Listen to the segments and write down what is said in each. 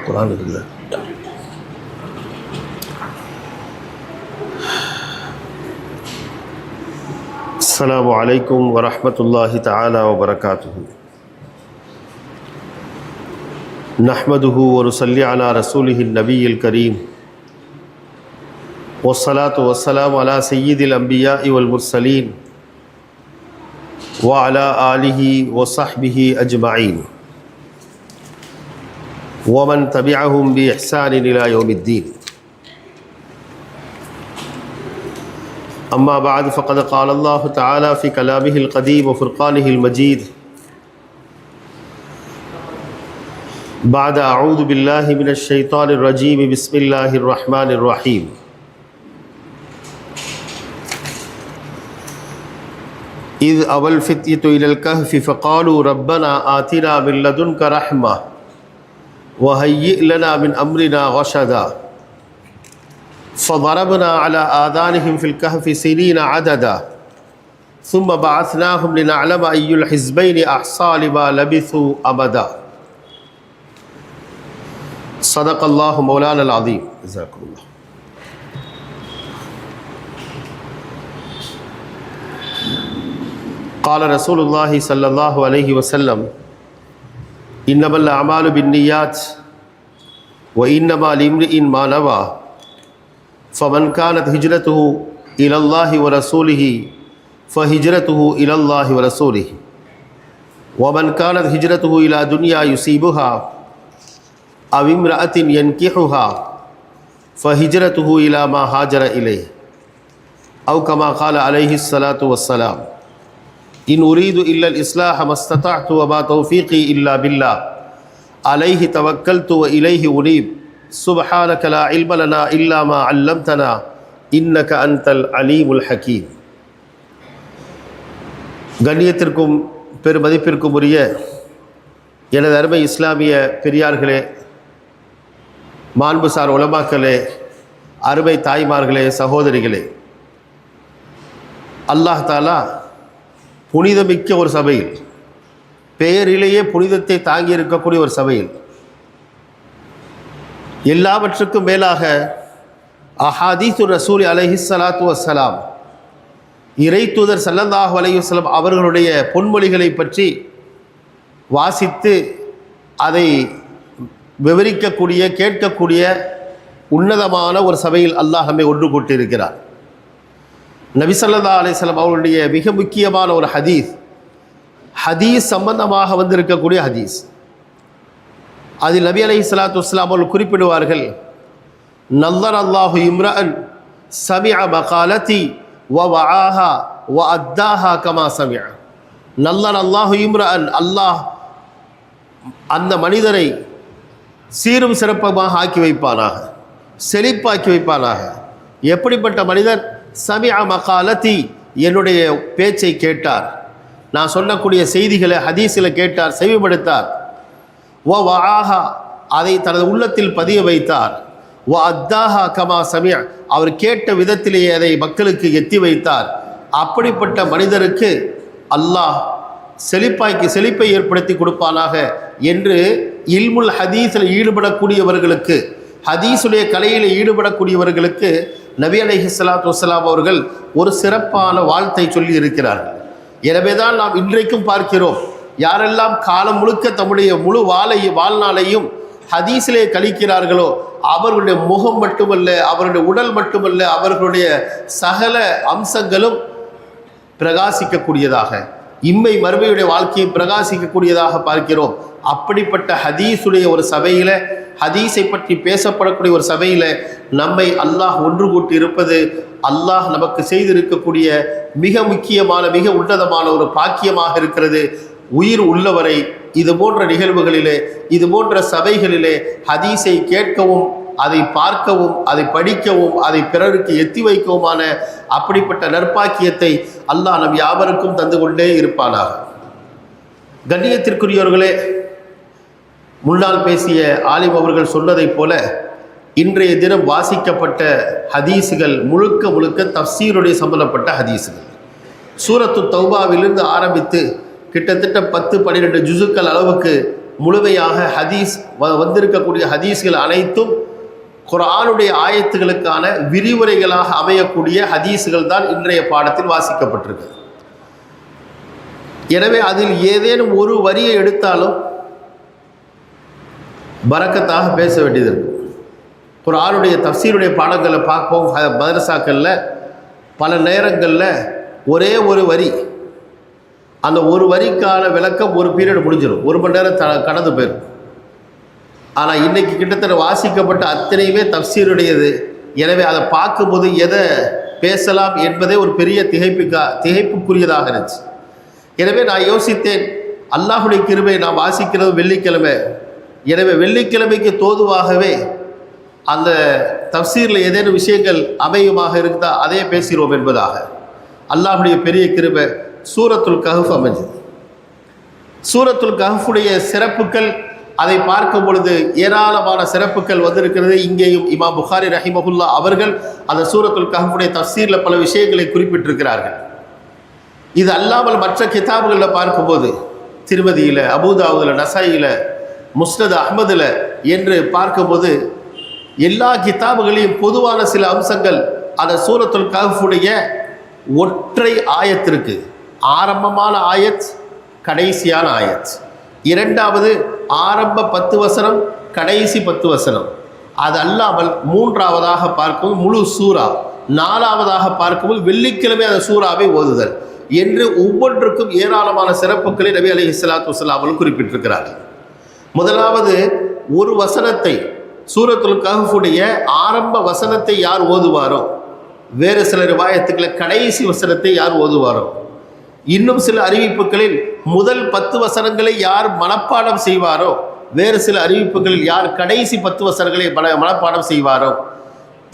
कुरान अस्सलामु अलैकुम वरहमतुल्लाहि तआला वबरकातुहू नहमदुहू व नुसल्ली अला रसूलिहिन नबिय्यिल करीम वस्सलातु वस्सलामु अला सय्यिदिल अंबिया'i वल मुरसलीन व अला आलिहि व सहबिहि अजमईन व मन तबिअहुम बि इहसान इला यौमिद्दीन। अम्मा बाद फ़क़द क़ाल अल्लाहु तआला फ़ी कलामिहिल क़दीम व फ़ुरक़ानिहिल मजीद बाद अऊज़ु बिल्लाहि मिनश शैतानिर रजीम बिस्मिल्लाहिर रहमानिर रहीम। इज़ अवल फ़ित्यतु इलल कहफ़ि फ़क़ालू रब्बना आतिना मिन लदुनका रहमा व हय्यि लना मिन अम्रिना रशदा फ़ज़रबना अला आज़ानिहिम फ़िल कहफ़ि सिनीना अददा सुम्म बअसनाहुम लिनअलम अय्युल हिज़्बैनि अहसा लिमा लबिथू अमदा। सदक़ल्लाहु मौलाना अज़ीम। जज़ाकुमुल्लाह। क़ाल रसूलुल्लाहि सल्लल्लाहु अलैहि वसल्लम इन्नमल अमालु बिन्नियात व इन्नमा लिम्रिइन मा नवा फ़मन कानत हिजरतुहु इलल्लाहि व रसूलिहि फ़हिजरतुहु इलल्लाहि व रसूलिहि व मन कानत हिजरतुहु इला दुनिया युसीबुहा अव इम्रअतिन यनकिहुहा फ़हिजरतुहु इला मा हाजर इलैहि औ कमा क़ाल अलैहिस्सलातु वस्सलाम। इन उरीदु इल्लल इस्लाह मस्ततअतु व मा तौफ़ीक़ी इल्ला बिल्लाह अलैहि तवक्कलतु व इलैहि उनीब सुब्हानक ला इल्म लना इल्ला मा अल्लमतना इन्नक अंतल अलीमुल हकीम। கண்ணியத்திற்கும் பெருமதிப்பிற்கும் உரிய எனது அருமை இஸ்லாமிய பெரியார்களே, மாண்புசார் உலமாக்களே, அருமை தாய்மார்களே, சகோதரிகளே, அல்லாஹ் தஆலா புனிதமிக்க ஒரு சபையில், பெயரிலேயே புனிதத்தை தாங்கி இருக்கக்கூடிய ஒரு சபையில், எல்லாவற்றுக்கும் மேலாக அஹாதீத்து ரசூல் அலைஹிஸ்ஸலாத்து வஸ்ஸலாம், இறை தூதர் ஸல்லல்லாஹு அலைஹி வஸல்லம் அவர்களுடைய பொன்மொழிகளை பற்றி வாசித்து அதை விவரிக்கக்கூடிய, கேட்கக்கூடிய உன்னதமான ஒரு சபையில் அல்லாஹ் நம்மை ஒன்று கூட்டியிருக்கிறார். நபி ஸல்லல்லாஹு அலைஹி வஸல்லம் அவர்களுடைய மிக முக்கியமான ஒரு ஹதீஸ் சம்பந்தமாக வந்திருக்கக்கூடிய ஹதீஸ். அதில் நபி அலைஹிஸ்ஸலாத்து வஸ்ஸலாம் அவர்கள் குறிப்பிடுவார்கள், நல்லர் அல்லாஹு இம்ரஅன் சமிஅ மகாலதி வ வஆஹா வ அத்தாஹா கமா சமிஅ. நல்லர் அல்லாஹு இம்ரஅன், அல்லாஹ் அந்த மனிதரை சீரும் சிறப்பமாக ஆக்கி வைப்பானாக, செழிப்பாக்கி வைப்பானாக. எப்படிப்பட்ட மனிதர்? சமிஅ மகாலதி, என்னுடைய பேச்சை கேட்டார், நான் சொல்லக்கூடிய செய்திகளை ஹதீஸில் கேட்டார், செவிமடுத்தார். வ வஆஹா, அதை தனது உள்ளத்தில் பதிய வைத்தார். வ அத்தாஹா கமா சமிஅ, அவர் கேட்ட விதத்திலேயே அதை மக்களுக்கு எத்தி வைத்தார். அப்படிப்பட்ட மனிதருக்கு அல்லாஹ் செழிப்பை ஏற்படுத்தி கொடுப்பானாக என்று இல்முல் ஹதீஸில் ஈடுபடக்கூடியவர்களுக்கு, ஹதீஸுடைய கலையில் ஈடுபடக்கூடியவர்களுக்கு நபி அலைஹிஸ்ஸலாத்து வஸ்ஸலாம் அவர்கள் ஒரு சிறப்பான வாழ்த்தை சொல்லி இருக்கிறார்கள். எனவே தான் நாம் இன்றைக்கும் பார்க்கிறோம், யாரெல்லாம் காலம் முழுக்க தம்முடைய முழு வாழ்நாளையும் ஹதீஸிலே கழிக்கிறார்களோ அவர்களுடைய முகம் மட்டுமல்ல, அவருடைய உடல் மட்டுமல்ல, அவர்களுடைய சகல அம்சங்களும் பிரகாசிக்கக்கூடியதாக, இம்மை மறுமையுடைய வாழ்க்கையை பிரகாசிக்கக்கூடியதாக பார்க்கிறோம். அப்படிப்பட்ட ஹதீஸுடைய ஒரு சபையில், ஹதீஸை பற்றி பேசப்படக்கூடிய ஒரு சபையில் நம்மை அல்லாஹ் ஒன்று கூட்டி இருப்பது அல்லாஹ் நமக்கு செய்திருக்கக்கூடிய மிக முக்கியமான, மிக உன்னதமான ஒரு பாக்கியமாக இருக்கிறது. உயிர் உள்ளவரை இது போன்ற நிகழ்வுகளிலே, இது போன்ற சபைகளிலே ஹதீஸை கேட்கவும் அதை பார்க்கவும் அதை படிக்கவும் அதை பிறருக்கு எத்தி வைக்கவுமான அப்படிப்பட்ட நற்பாக்கியத்தை அல்லாஹ் நம் யாவருக்கும் தந்து கொண்டே இருப்பானாக. கண்ணியத்திற்குரியவர்களே, முன்னால் பேசிய ஆலிம் அவர்கள் சொன்னதைப் போல இன்றைய தினம் வாசிக்கப்பட்ட ஹதீஸுகள் முழுக்க முழுக்க தஃப்சீருடைய சம்பந்தப்பட்ட ஹதீஸுகள். சூரத்து தௌபாவிலிருந்து ஆரம்பித்து கிட்டத்தட்ட 10-12 ஜுசுக்கள் அளவுக்கு முழுமையாக ஹதீஸ் வந்திருக்கக்கூடிய ஹதீஸ்கள் அனைத்தும் குர்ஆனுடைய ஆயத்துகளுக்கான விரிவுரைகளாக அமையக்கூடிய ஹதீஸ்கள் தான் இன்றைய பாடத்தில் வாசிக்கப்பட்டிருக்கு. எனவே அதில் ஏதேனும் ஒரு வரியை எடுத்தாலும் பரக்கத்தாக பேச வேண்டியது இருக்கும். குர்ஆனுடைய தஃப்சீருடைய பாடங்களை பார்ப்போம். மதரசாக்களில் பல நேரங்களில் ஒரே ஒரு வரி, அந்த ஒரு வரிக்கான விளக்கம் ஒரு பீரியட் முடிஞ்சிடும், 1 மணி நேரம் கடந்து போயிடும். ஆனால் இன்றைக்கி கிட்டத்தட்ட வாசிக்கப்பட்ட அத்தனையுமே தஃப்சீருடையது. எனவே அதை பார்க்கும்போது எதை பேசலாம் என்பதே ஒரு பெரிய திகைப்புக்குரியதாக இருந்துச்சு. எனவே நான் யோசித்தேன், அல்லாஹுடைய கிருபை நான் வாசிக்கிறது வெள்ளிக்கிழமை, எனவே வெள்ளிக்கிழமைக்கு தோதுவாகவே அந்த தஃப்சீரில் ஏதேனும் விஷயங்கள் அமையுமாக இருந்தால் அதே பேசுகிறோம் என்பதாக. அல்லாஹுடைய பெரிய கிருபை சூரத்துல் கஹஃப் அமைஞ்சது. சூரத்துல் கஹஃபுடைய சிறப்புகள் அதை பார்க்கும் பொழுது ஏராளமான சிறப்புகள் வந்திருக்கிறது. இங்கேயும் இமாம் புகாரி ரஹிமஹுல்லா அவர்கள் அந்த சூரத்துல் கஹஃபுடைய தஃப்சீரில் பல விஷயங்களை குறிப்பிட்டிருக்கிறார்கள். இது அல்லாமல் மற்ற கிதாபுகளில் பார்க்கும்போது திருமதியில், அபூதாவுதில், நசாயியில், முஸ்னத் அஹ்மதில் என்று பார்க்கும்போது எல்லா கிதாபுகளையும் பொதுவான சில அம்சங்கள் அந்த சூரத்துல் கஹஃபுடைய ஒற்றை ஆயத்திற்கு, ஆரம்பமான ஆயத், கடைசியான ஆயத், இரண்டாவது ஆரம்ப 10 வசனம், கடைசி 10 வசனம், அது அல்லாமல் மூன்றாவதாக பார்க்கும்போது முழு சூரா, நாலாவதாக பார்க்கும்போது வெள்ளிக்கிழமை அந்த சூறாவை ஓதுதல் என்று ஒவ்வொன்றுக்கும் ஏராளமான சிறப்புகளை நபி அலைஹிஸ்ஸலாத்து வஸ்ஸலாம் அவர்கள் குறிப்பிட்டிருக்கிறார்கள். முதலாவது ஒரு வசனத்தை, சூரத்துல் கஹஃபுடைய ஆரம்ப வசனத்தை யார் ஓதுவாரோ, வேறு சில ரிவாயத்துக்களை கடைசி வசனத்தை யார் ஓதுவாரோ, இன்னும் சில அறிவிப்புகளில் முதல் 10 வசனங்களை யார் மனப்பாடம் செய்வாரோ, வேறு சில அறிவிப்புகளில் யார் கடைசி 10 வசனங்களை மனப்பாடம் செய்வாரோ,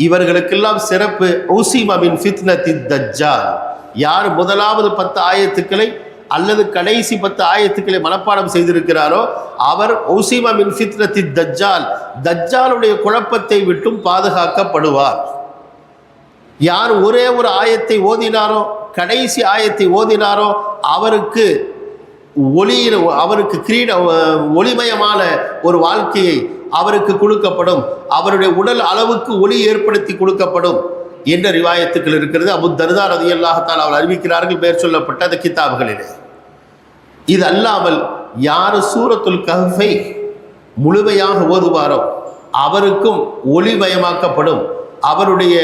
இவர்களுக்கெல்லாம் சிறப்பு உஸிம மின் ஃபித்னத்தி தஜ்ஜால். யார் முதலாவது 10 ஆயத்துக்களை அல்லது கடைசி 10 ஆயத்துக்களை மனப்பாடம் செய்திருக்கிறாரோ அவர் உஸிம மின் ஃபித்னத்தி தஜ்ஜால், தஜ்ஜாலுடைய குழப்பத்தை விட்டும் பாதுகாக்கப்படுவார். யார் ஒரே ஒரு ஆயத்தை ஓதினாரோ, கடைசி ஆயத்தை ஓதினாரோ அவருக்கு ஒளிமயமான ஒரு வாழ்க்கையை அவருக்கு கொடுக்கப்படும், அவருடைய உடல் அளவுக்கு ஒளி ஏற்படுத்தி கொடுக்கப்படும் என்ற ரிவாயத்துக்கள் இருக்கிறது. அபூ தர்தா ரலியல்லாஹு தஆலா அவர் அறிவிக்கிறார்கள் பேர் சொல்லப்பட்ட அந்த கிதாபுகளிலே. இது அல்லாமல் யார் சூரத்துல் கஹ்ஃபை முழுமையாக ஓதுவாரோ அவருக்கும் ஒளிமயமாக்கப்படும், அவருடைய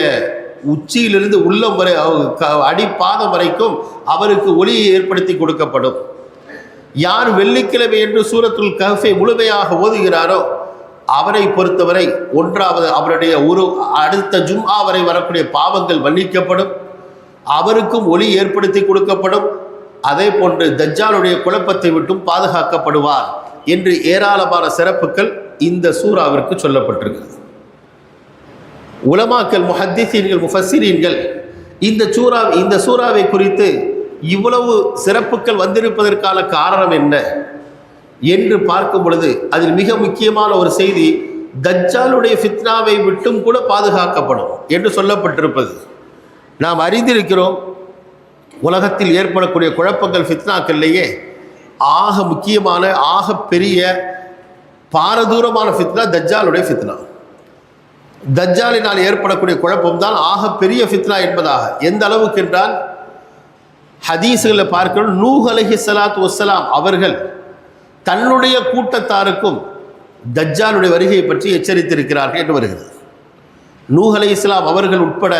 உச்சியிலிருந்து உள்ளம் வரை அடிப்பாதம் வரைக்கும் அவருக்கு ஒளியை ஏற்படுத்தி கொடுக்கப்படும். யார் வெள்ளிக்கிழமை என்று சூரத்துல் கஹ்ஃபை முழுமையாக ஓதுகிறாரோ அவரை பொறுத்தவரை ஒன்றாவது அவருடைய அடுத்த ஜும்ஆ வரை வரக்கூடிய பாவங்கள் மன்னிக்கப்படும், அவருக்கும் ஒளி ஏற்படுத்தி கொடுக்கப்படும், அதே போன்று தஜ்ஜாலுடைய குழப்பத்தை விட்டும் பாதுகாக்கப்படுவார் என்று ஏராளமான சிறப்புகள் இந்த சூறாவிற்கு சொல்லப்பட்டிருக்கிறது. உலமாக்கள், முஹத்திஸீன்கள், முஃபஸ்ஸிரீன்கள் இந்த சூறாவை குறித்து இவ்வளவு சிறப்புகள் வந்திருப்பதற்கான காரணம் என்ன என்று பார்க்கும் பொழுது அதில் மிக முக்கியமான ஒரு செய்தி, தஜ்ஜாலுடைய ஃபித்னாவை விட்டும் கூட பாதுகாக்கப்படும் என்று சொல்லப்பட்டிருப்பது. நாம் அறிந்திருக்கிறோம், உலகத்தில் ஏற்படக்கூடிய குழப்பங்கள் ஃபித்னாக்கள்லேயே ஆக முக்கியமான, ஆக பெரிய பாரதூரமான ஃபித்னா தஜ்ஜாலுடைய ஃபித்னா. தஜ்ஜாலினால் ஏற்படக்கூடிய குழப்பம்தான் ஆக பெரிய ஃபித்னா என்பதாக. எந்த அளவுக்கு என்றால் ஹதீஸ்களில் பார்க்கிறோம், நூஹ் அலைஹிஸ்ஸலாத்து வஸ்ஸலாம் அவர்கள் தன்னுடைய கூட்டத்தாருக்கும் தஜ்ஜாலுடைய வருகையை பற்றி எச்சரித்திருக்கிறார்கள் என்று வருகிறது. நூஹ் அலைஹிஸ்ஸலாம் அவர்கள் உட்பட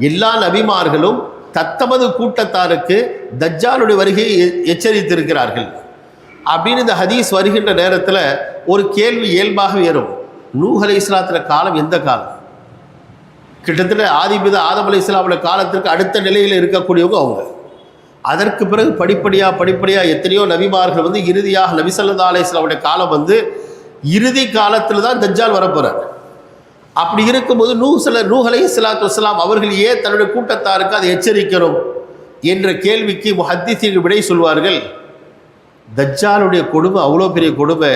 எல்லா நபிமார்களும் தத்தமது கூட்டத்தாருக்கு தஜ்ஜாலுடைய வருகையை எச்சரித்திருக்கிறார்கள் அப்படின்னு இந்த ஹதீஸ் வருகின்ற நேரத்தில் ஒரு கேள்வி இயல்பாக ஏறும். நூஹ் அலைஹிஸ்ஸலாத்துடைய காலம் எந்த காலம்? கிட்டத்தட்ட ஆதிபிதா ஆதம் அலைஹிஸ்ஸலாமுடைய காலத்திற்கு அடுத்த நிலையில் இருக்கக்கூடியவங்க அவங்க. அதற்கு பிறகு படிப்படியாக எத்தனையோ நபிமார்கள் இறுதியாக நபி ஸல்லல்லாஹு அலைஹி வஸல்லம் காலம் இறுதி காலத்தில் தான் தஜ்ஜால் வரப்போகிறார். அப்படி இருக்கும்போது நூஹ் அலைஹிஸ்ஸலாத்து வஸ்ஸலாம் அவர்கள் ஏன் தன்னுடைய கூட்டத்தாருக்கு அதை எச்சரிக்கணும் என்ற கேள்விக்கு முஹத்திஸீன்கள் விடை சொல்வார்கள். தஜ்ஜாலுடைய கொடுமை அவ்வளோ பெரிய கொடுமை,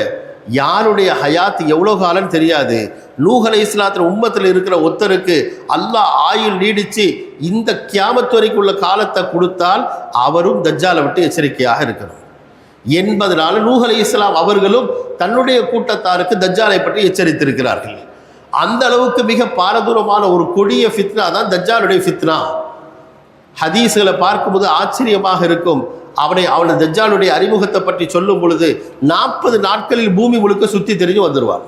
யாருடைய ஹயாத் எவ்வளோ காலம் தெரியாது. நூஹ் அலைஹிஸ்ஸலாத்து உம்மத்தில் இருக்கிற ஒருத்தருக்கு அல்லாஹ் ஆயுள் நீடித்து இந்த கியாமத் வரைக்கும் உள்ள காலத்தை கொடுத்தால் அவரும் தஜ்ஜாலை விட்டு எச்சரிக்கையாக இருக்கணும் என்பதனால நூஹ் அலைஹிஸ்ஸலாம் அவர்களும் தன்னுடைய கூட்டத்தாருக்கு தஜ்ஜாலை பற்றி எச்சரித்திருக்கிறார்கள். அந்த அளவுக்கு மிக பாரதூரமான ஒரு கொடிய ஃபித்னா தான் தஜ்ஜாலுடைய ஃபித்னா. ஹதீஸ்களை பார்க்கும்போது ஆச்சரியமாக இருக்கும். அவனை தஜ்ஜாலுடைய அறிமுகத்தை பற்றி சொல்லும் பொழுது 40 நாட்களில் பூமி முழுக்க சுற்றி தெரிஞ்சு வந்துடுவான்.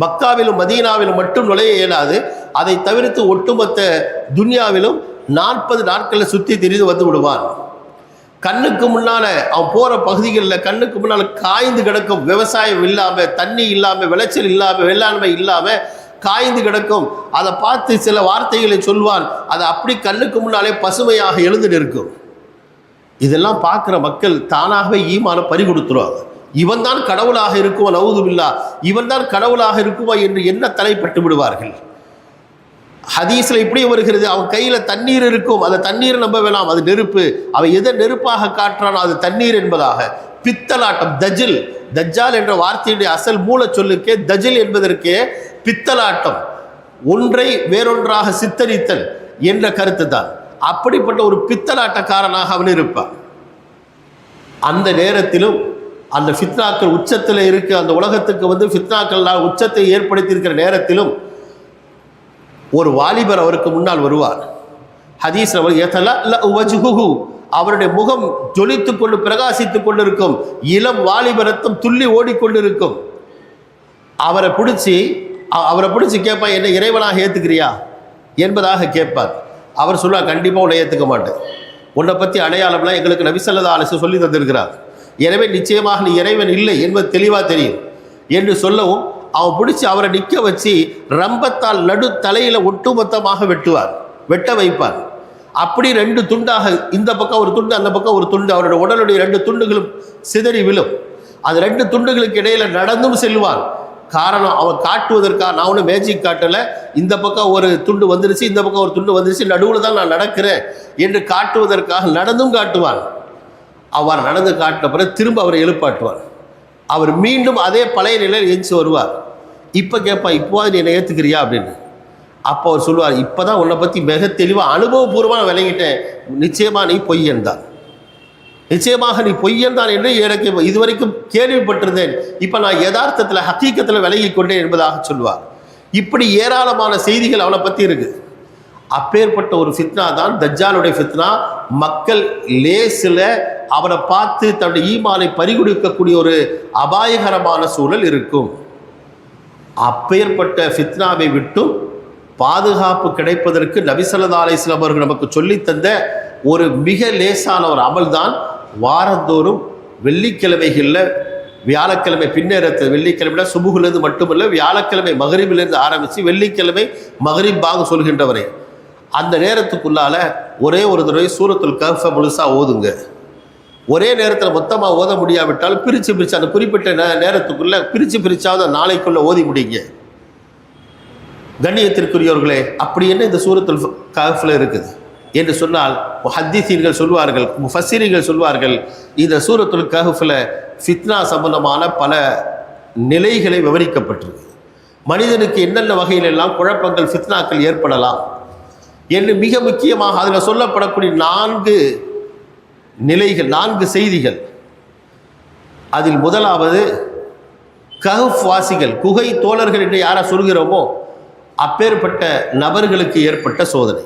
மக்காவிலும் மதீனாவிலும் மட்டும் நுழைய இயலாது, அதை தவிர்த்து ஒட்டுமொத்த துன்யாவிலும் 40 நாட்களில் சுற்றி தெரிந்து வந்து விடுவான். கண்ணுக்கு முன்னால் அவன் போகிற பகுதிகளில் கண்ணுக்கு முன்னால் காய்ந்து கிடக்கும், விவசாயம் இல்லாமல், தண்ணி இல்லாமல், விளைச்சல் இல்லாமல், வேளாண்மை இல்லாமல் காய்ந்து கிடக்கும். அதை பார்த்து சில வார்த்தைகளை சொல்வான், அது அப்படி கண்ணுக்கு முன்னாலே பசுமையாக எழுந்து நிற்கும். இதெல்லாம் பார்க்குற மக்கள் தானாகவே ஈமான பறி கொடுத்துருவாங்க. இவன் தான் கடவுளாக இருக்குமா, நவுதுபில்லா, இவன் தான் கடவுளாக இருக்குமா என்று என்ன தலைப்பட்டு விடுவார்கள். ஹதீஸில் இப்படி வருகிறது, அவன் கையில் தண்ணீர் இருக்கும், அந்த தண்ணீரை நம்ப வேணாம், அது நெருப்பு, அவன் எதை நெருப்பாக காட்டுறானோ அது தண்ணீர் என்பதாக. பித்தலாட்டம், தஜில், தஜ்ஜால் என்ற வார்த்தையுடைய அசல் மூல சொல்லுக்கே தஜில் என்பதற்கே பித்தலாட்டம், ஒன்றை வேறொன்றாக சித்தரித்தல் என்ற கருத்து தான். அப்படிப்பட்ட ஒரு பித்தலாட்டக்காரனாக அவன் இருப்பான். அந்த நேரத்திலும் அந்த ஃபித்னாக்கள் உச்சத்தில் இருக்கு, அந்த உலகத்துக்கு வந்து ஃபித்னாக்கள் உச்சத்தை ஏற்படுத்தியிருக்கிற நேரத்திலும் ஒரு வாலிபர் அவருக்கு முன்னால் வருவார். ஹதீஸ் அவருடைய முகம் ஜொலித்து கொண்டு பிரகாசித்துக் கொண்டிருக்கும், இளம் வாலிபரத்தம் துள்ளி ஓடிக்கொண்டிருக்கும். அவரை பிடிச்சி கேட்பான், என்ன இறைவனாக ஏற்றுக்கிறியா என்பதாக கேட்பார். அவர் சொல்லுவார், கண்டிப்பாக உன்னை ஏற்றுக்க மாட்டேன், உன்னை பற்றி அடையாளம்லாம் எங்களுக்கு நபி ஸல்லல்லாஹு அலைஹி வஸல்லம் சொல்லி தந்திருக்கிறார், எனவே நிச்சயமாக நீ இறைவன் இல்லை என்பது தெளிவாக தெரியும் என்று சொல்லவும் அவன் பிடிச்சி அவரை நிற்க வச்சு ரம்பத்தால் நடு தலையில் ஒட்டுமொத்தமாக வெட்ட வைப்பார். அப்படி 2 துண்டாக, இந்த பக்கம் ஒரு துண்டு, அந்த பக்கம் ஒரு துண்டு, அவருடைய உடலுடைய 2 துண்டுகளும் சிதறி விழும். அது 2 துண்டுகளுக்கு இடையில நடந்தும் செல்வான். காரணம், அவன் காட்டுவதற்காக, நான் ஒன்றும் மேஜிக் காட்டலை, இந்த பக்கம் ஒரு துண்டு வந்துருச்சு, இந்த பக்கம் ஒரு துண்டு வந்துருச்சு, நடுவில் தான் நான் நடக்கிறேன் என்று காட்டுவதற்காக நடந்தும் காட்டுவான். அவர் நடந்து காட்டின பிறகு திரும்ப அவரை எழுப்பாட்டுவார். அவர் மீண்டும் அதே பழைய நிலையில் எஞ்சி வருவார். இப்போ கேட்பான், இப்போது நீ என்னை ஏற்றுக்கிறியா அப்படின்னு. அப்போ அவர் சொல்லுவார், இப்போ தான் உன்னை பற்றி மிக தெளிவாக அனுபவபூர்வமாக விளங்கிட்டேன், நிச்சயமாக நீ பொய்யன் தான், நிச்சயமாக நீ பொய்யன் தான் என்று எனக்கு இதுவரைக்கும் கேள்விப்பட்டிருந்தேன், இப்போ நான் யதார்த்தத்தில் ஹக்கீக்கத்தில் விலகி கொண்டேன் என்பதாக சொல்வார். இப்படி ஏராளமான செய்திகள் அவனை பற்றி இருக்குது. அப்பேற்பட்ட ஒரு ஃபித்னா தான் தஜ்ஜாலுடைய ஃபித்னா. மக்கள் லேசில் அவனை பார்த்து தன்னுடைய ஈமானை பறிகொடுக்கக்கூடிய ஒரு அபாயகரமான சூழல் இருக்கும். அப்பேற்பட்ட ஃபித்னாவை விட்டும் பாதுகாப்பு கிடைப்பதற்கு நபி ஸல்லல்லாஹு அலைஹி வஸல்லம் அவர்கள் நமக்கு சொல்லித்தந்த ஒரு மிக லேசான ஒரு அமல் தான் வாரந்தோறும் வெள்ளிக்கிழமைகளில், வியாழக்கிழமை பின்னேரத்தில், வெள்ளிக்கிழமை சுபுகிலிருந்து மட்டுமல்ல, வியாழக்கிழமை மகரிபிலிருந்து ஆரம்பித்து வெள்ளிக்கிழமை மகரிப் பாங்கு சொல்கின்றவரை அந்த நேரத்துக்குள்ளால் ஒரே ஒரு தடவை சூரத்துல் கஹ்ஃபை முழுசாக ஓதுங்க. ஒரே நேரத்தில் மொத்தமாக ஓத முடியாவிட்டாலும் பிரித்து அந்த குறிப்பிட்ட நேரத்துக்குள்ளே பிரிச்சாவது நாளைக்குள்ளே ஓதி முடியுங்க. கண்ணியத்திற்குரியவர்களே, அப்படி என்ன இந்த சூரத்துல் கஹ்ஃபில் இருக்குது என்று சொன்னால் முஹத்திஸீன்கள் சொல்வார்கள், முஃபஸ்ஸிரீன்கள் சொல்வார்கள், இந்த சூரத்துல் கஹ்ஃபில் ஃபித்னா சம்பந்தமான பல நிலைகளை விவரிக்கப்பட்டிருக்கு. மனிதனுக்கு என்னென்ன வகையிலெல்லாம் குழப்பங்கள், ஃபித்னாக்கள் ஏற்படலாம் என்று மிக முக்கியமாக அதில் சொல்லப்படக்கூடிய 4 நிலைகள், 4 செய்திகள். அதில் முதலாவது கஹ்ஃப் வாசிகள், குகை தோழர்கள் என்று யாரை சொல்கிறோமோ அப்பேற்பட்ட நபர்களுக்கு ஏற்பட்ட சோதனை.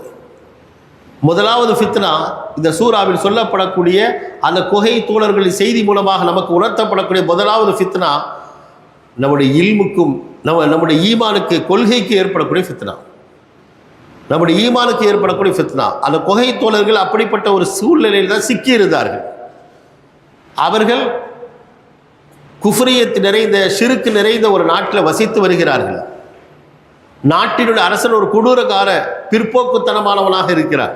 முதலாவது ஃபித்னா இந்த சூறாவில் சொல்லப்படக்கூடிய அந்த குகை தோழர்களின் செய்தி மூலமாக நமக்கு உணர்த்தப்படக்கூடிய முதலாவது ஃபித்னா நம்முடைய இல்முக்கும் நம்முடைய ஈமானுக்கு, கொள்கைக்கு ஏற்படக்கூடிய ஃபித்னா, நம்முடைய ஈமானுக்கு ஏற்படக்கூடிய ஃபித்னா. அந்த குகை தோழர்கள் அப்படிப்பட்ட ஒரு சூழ்நிலையில் தான் சிக்கியிருந்தார்கள். அவர்கள் குஃப்ரியத் நிறைந்த, ஷிர்க் நிறைந்த ஒரு நாட்டில் வசித்து வருகிறார்கள். நாட்டினுடைய அரசன் ஒரு கொடூரக்கார பிற்போக்குத்தனமானவனாக இருக்கிறார்.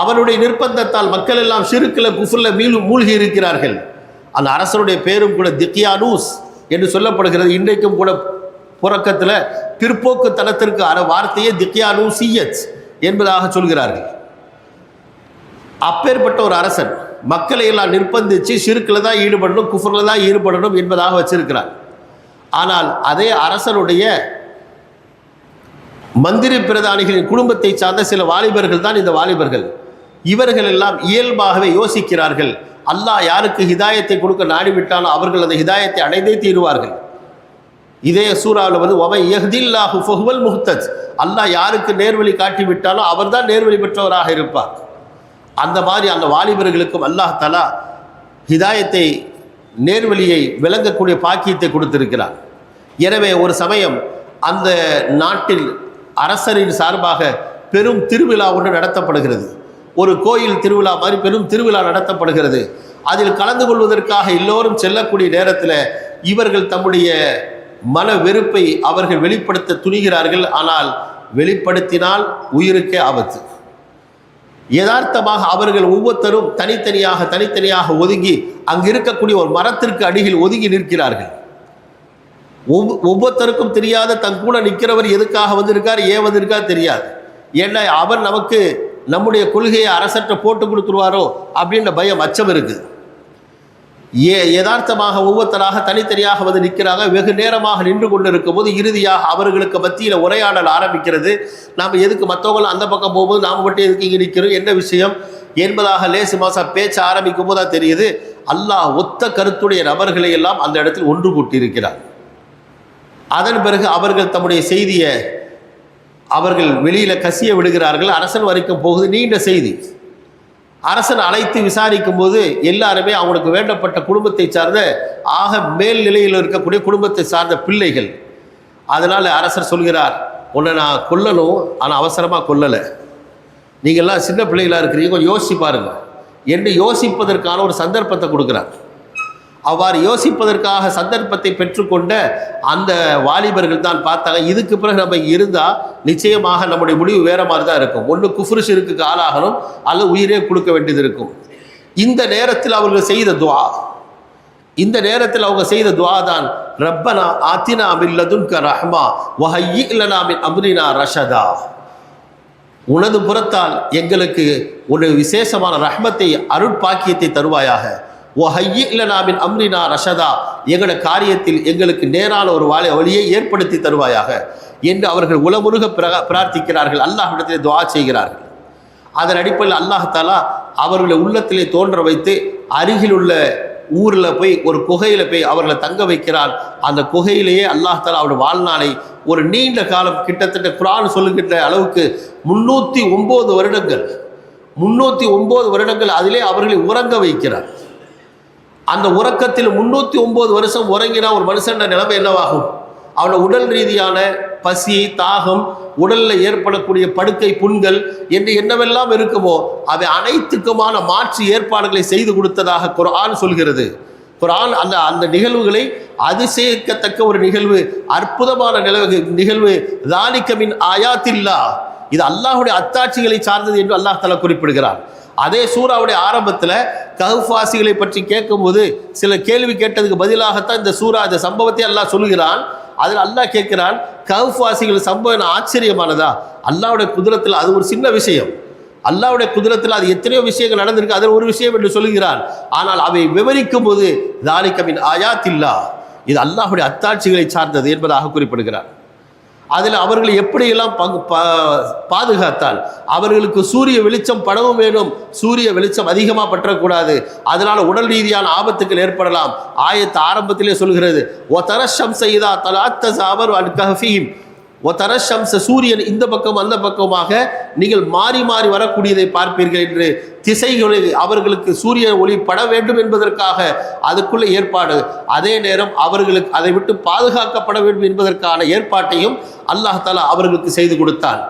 அவனுடைய நிர்பந்தத்தால் மக்கள் எல்லாம் ஷிர்க்கில், குஃப்ரில் மூழ்கி இருக்கிறார்கள். அந்த அரசனுடைய பேரும் கூட திக்யானூஸ் என்று சொல்லப்படுகிறது. இன்றைக்கும் கூட புறக்கத்தில் பிற்போக்குத்தனத்திற்கு வார்த்தையே திக்யானூசியத் என்பதாக சொல்கிறார்கள். அப்பேற்பட்ட ஒரு அரசன் மக்களை எல்லாம் நிர்பந்தித்து ஷிர்கில் தான் ஈடுபடணும், குஃப்ரில் தான் ஈடுபடணும் என்பதாக வச்சிருக்கிறார். ஆனால் அதே அரசனுடைய மந்திரி பிரதானிகளின் குடும்பத்தை சார்ந்த சில வாலிபர்கள் தான் இந்த வாலிபர்கள். இவர்கள் எல்லாம் இயல்பாகவே யோசிக்கிறார்கள், அல்லாஹ் யாருக்கு ஹிதாயத்தை கொடுக்க நாடிவிட்டாலும் அவர்கள் அந்த ஹிதாயத்தை அடைந்தே தீருவார்கள். இதே சூறாவில் வந்து ஒமை யஹ்தில்லாஹு ஃபஹுவல் முஹ்தத், அல்லாஹ் யாருக்கு நேர்வழி காட்டி விட்டாலும் அவர் தான் நேர்வழி பெற்றவராக இருப்பார். அந்த மாதிரி அந்த வாலிபர்களுக்கும் அல்லாஹ் தஆலா ஹிதாயத்தை, நேர்வழியை விளங்கக்கூடிய பாக்கியத்தை கொடுத்திருக்கிறார். எனவே ஒரு சமயம் அந்த நாட்டில் அரசரின் சார்பாக பெரும் திருவிழா ஒன்று நடத்தப்படுகிறது. ஒரு கோயில் திருவிழா மாதிரி பெரும் திருவிழா நடத்தப்படுகிறது. அதில் கலந்து கொள்வதற்காக எல்லோரும் செல்லக்கூடிய நேரத்தில் இவர்கள் தம்முடைய மன வெறுப்பை அவர்கள் வெளிப்படுத்த துணிகிறார்கள். ஆனால் வெளிப்படுத்தினால் உயிருக்கே ஆபத்து. யதார்த்தமாக அவர்கள் ஒவ்வொருத்தரும் தனித்தனியாக ஒதுங்கி அங்கு இருக்கக்கூடிய ஒரு மரத்திற்கு அடியில் ஒதுங்கி நிற்கிறார்கள். ஒவ்வொருத்தருக்கும் தெரியாத தன் கூட நிற்கிறவர் எதுக்காக வந்திருக்கார், ஏன் வந்திருக்கார் தெரியாது. ஏன்னா அவர் நமக்கு நம்முடைய கொள்கையை அரசற்ற போட்டு கொடுத்துருவாரோ அப்படின்ற பயம், அச்சம் இருக்குது. யதார்த்தமாக ஒவ்வொருத்தராக தனித்தனியாக வந்து நிற்கிறாங்க. வெகு நேரமாக நின்று கொண்டு இருக்கும் போது இறுதியாக அவர்களுக்கு மத்தியில் உரையாடல் ஆரம்பிக்கிறது. நாம் எதுக்கு மற்றவங்களும் அந்த பக்கம் போகும்போது நாம் மட்டும் எதுக்கு இங்கே நிற்கிறோம், என்ன விஷயம் என்பதாக லேசு மாசா பேச்ச ஆரம்பிக்கும் போது தான் தெரியுது, அல்லாஹ் ஒத்த கருத்துடைய நபர்களை எல்லாம் அந்த இடத்தில் ஒன்று கூட்டியிருக்கிறார். அதன் பிறகு அவர்கள் தம்முடைய செய்தியை அவர்கள் வெளியில் கசிய விடுகிறார்கள். அரசன் வரைக்கும் போகுது நீண்ட செய்தி. அரசன் அழைத்து விசாரிக்கும் போது எல்லாருமே அவனுக்கு வேண்டப்பட்ட குடும்பத்தை சார்ந்த ஆக மேல் நிலையில் இருக்கக்கூடிய குடும்பத்தை சார்ந்த பிள்ளைகள். அதனால் அரசர் சொல்கிறார், உன்னை நான் கொல்லணும், ஆனால் அவசரமாக கொல்லலை, நீங்கள்லாம் சின்ன பிள்ளைகளாக இருக்கிறீங்க, கொஞ்சம் யோசிச்சு பாருங்க என்று யோசிப்பதற்கான ஒரு சந்தர்ப்பத்தை கொடுக்குறார். அவ்வாறு யோசிப்பதற்காக சந்தர்ப்பத்தை பெற்றுக்கொண்ட அந்த வாலிபர்கள் தான் பார்த்தாங்க, இதுக்கு பிறகு நம்ம இருந்தால் நிச்சயமாக நம்முடைய முடிவு வேற மாதிரி தான் இருக்கும். ஒன்று குஃப்ரு ஷிர்க்குக்கு ஆளாகணும், அல்லது உயிரே கொடுக்க வேண்டியது இருக்கும். இந்த நேரத்தில் அவர்கள் செய்த துஆ, இந்த நேரத்தில் அவங்க செய்த துஆ தான், ரப்பனா ஆத்தினா மின் லதுன்க ரஹ்மா வஹய்யி லனா மின் அம்ரினா ரஷதா, உனது புறத்தால் எங்களுக்கு ஒரு விசேஷமான ரஹ்மத்தை, அருட்பாக்கியத்தை தருவாயாக, வஹய்யி லனா மின் அம்ரினா ரஷதா, எங்களோட காரியத்தில் எங்களுக்கு நேரான ஒரு வழியை ஏற்படுத்தி தருவாயாக என்று அவர்கள் உளமுருக பிரார்த்திக்கிறார்கள். அல்லாஹ்விடத்திலே துஆ செய்கிறார்கள். அதன் அடிப்படையில் அல்லாஹ் தஆலா அவர்களை உள்ளத்திலே தோன்ற வைத்து அருகில் உள்ள ஊரில் போய் ஒரு குகையில் போய் அவர்களை தங்க வைக்கிறான். அந்த குகையிலேயே அல்லாஹ் தஆலா அவருடைய வாழ்நாளை ஒரு நீண்ட காலம், கிட்டத்தட்ட குர்ஆன் சொல்லுகின்ற அளவுக்கு 309 வருடங்கள், 309 வருடங்கள் அதிலே அவர்களை உறங்க வைக்கிறார். அந்த உறக்கத்தில் 309 வருஷம் உறங்கினா ஒரு மனுஷன் நிலைமை என்னவாகும்? அவனோட உடல் ரீதியான பசி, தாகம், உடலில் ஏற்படக்கூடிய படுக்கை புண்கள் என்று என்னவெல்லாம் இருக்குமோ அவை அனைத்துக்குமான மாற்று ஏற்பாடுகளை செய்து கொடுத்ததாக குர்ஆன் சொல்கிறது. குர்ஆன் அந்த நிகழ்வுகளை அதிசயிக்கத்தக்க ஒரு நிகழ்வு, அற்புதமான நிகழ்வு, ذَلِكَ مِنْ آيَاتِ اللَّهِ, இது அல்லாஹ்வுடைய அத்தாட்சிகளை சார்ந்தது என்று அல்லாஹ் தஆலா குறிப்பிடுகிறார். அதே சூறாவுடைய ஆரம்பத்தில் கஹ்ஃப்வாசிகளை பற்றி கேட்கும்போது சில கேள்வி கேட்டதுக்கு பதிலாகத்தான் இந்த சூறா, இந்த சம்பவத்தை அல்லாஹ் சொல்லுகிறான். அதில் அல்லாஹ் கேட்கிறான், கஹ்ஃப்வாசிகள் சம்பவம் ஆச்சரியமானதா? அல்லாஹ்வுடைய குதிரத்தில் அது ஒரு சின்ன விஷயம், அல்லாஹ்வுடைய குதிரத்தில் அது எத்தனையோ விஷயங்கள் நடந்திருக்கு, அதில் ஒரு விஷயம் என்று சொல்லுகிறான். ஆனால் அவை விவரிக்கும் போது ذَلِكَ مِنْ آيَاتِ اللَّهِ, இது அல்லாஹ்வுடைய அத்தாட்சிகளை சார்ந்தது என்பதாக குறிப்பிடுகிறார். அதில் அவர்கள் எப்படியெல்லாம் பாதுகாத்தால், அவர்களுக்கு சூரிய வெளிச்சம் படவும் வேணும், சூரிய வெளிச்சம் அதிகமாக பற்றக்கூடாது, அதனால் உடல் ரீதியான ஆபத்துக்கள் ஏற்படலாம். ஆயத்து ஆரம்பத்திலே சொல்கிறது, ஒத்தரஷம் செய்தா தலாத்தவர் அன்கஹீம், ஒத்தரஷம்ச, சூரியன் இந்த பக்கம் அந்த பக்கமாக நீங்கள் மாறி மாறி வரக்கூடியதை பார்ப்பீர்கள் என்று திசைகளில் அவர்களுக்கு சூரிய ஒளி பட வேண்டும் என்பதற்காக அதுக்குள்ள ஏற்பாடு. அதே நேரம் அவர்களுக்கு அதை விட்டு பாதுகாக்கப்பட வேண்டும் என்பதற்கான ஏற்பாட்டையும் அல்லாஹ் தஆலா அவர்களுக்கு செய்து கொடுத்தான்.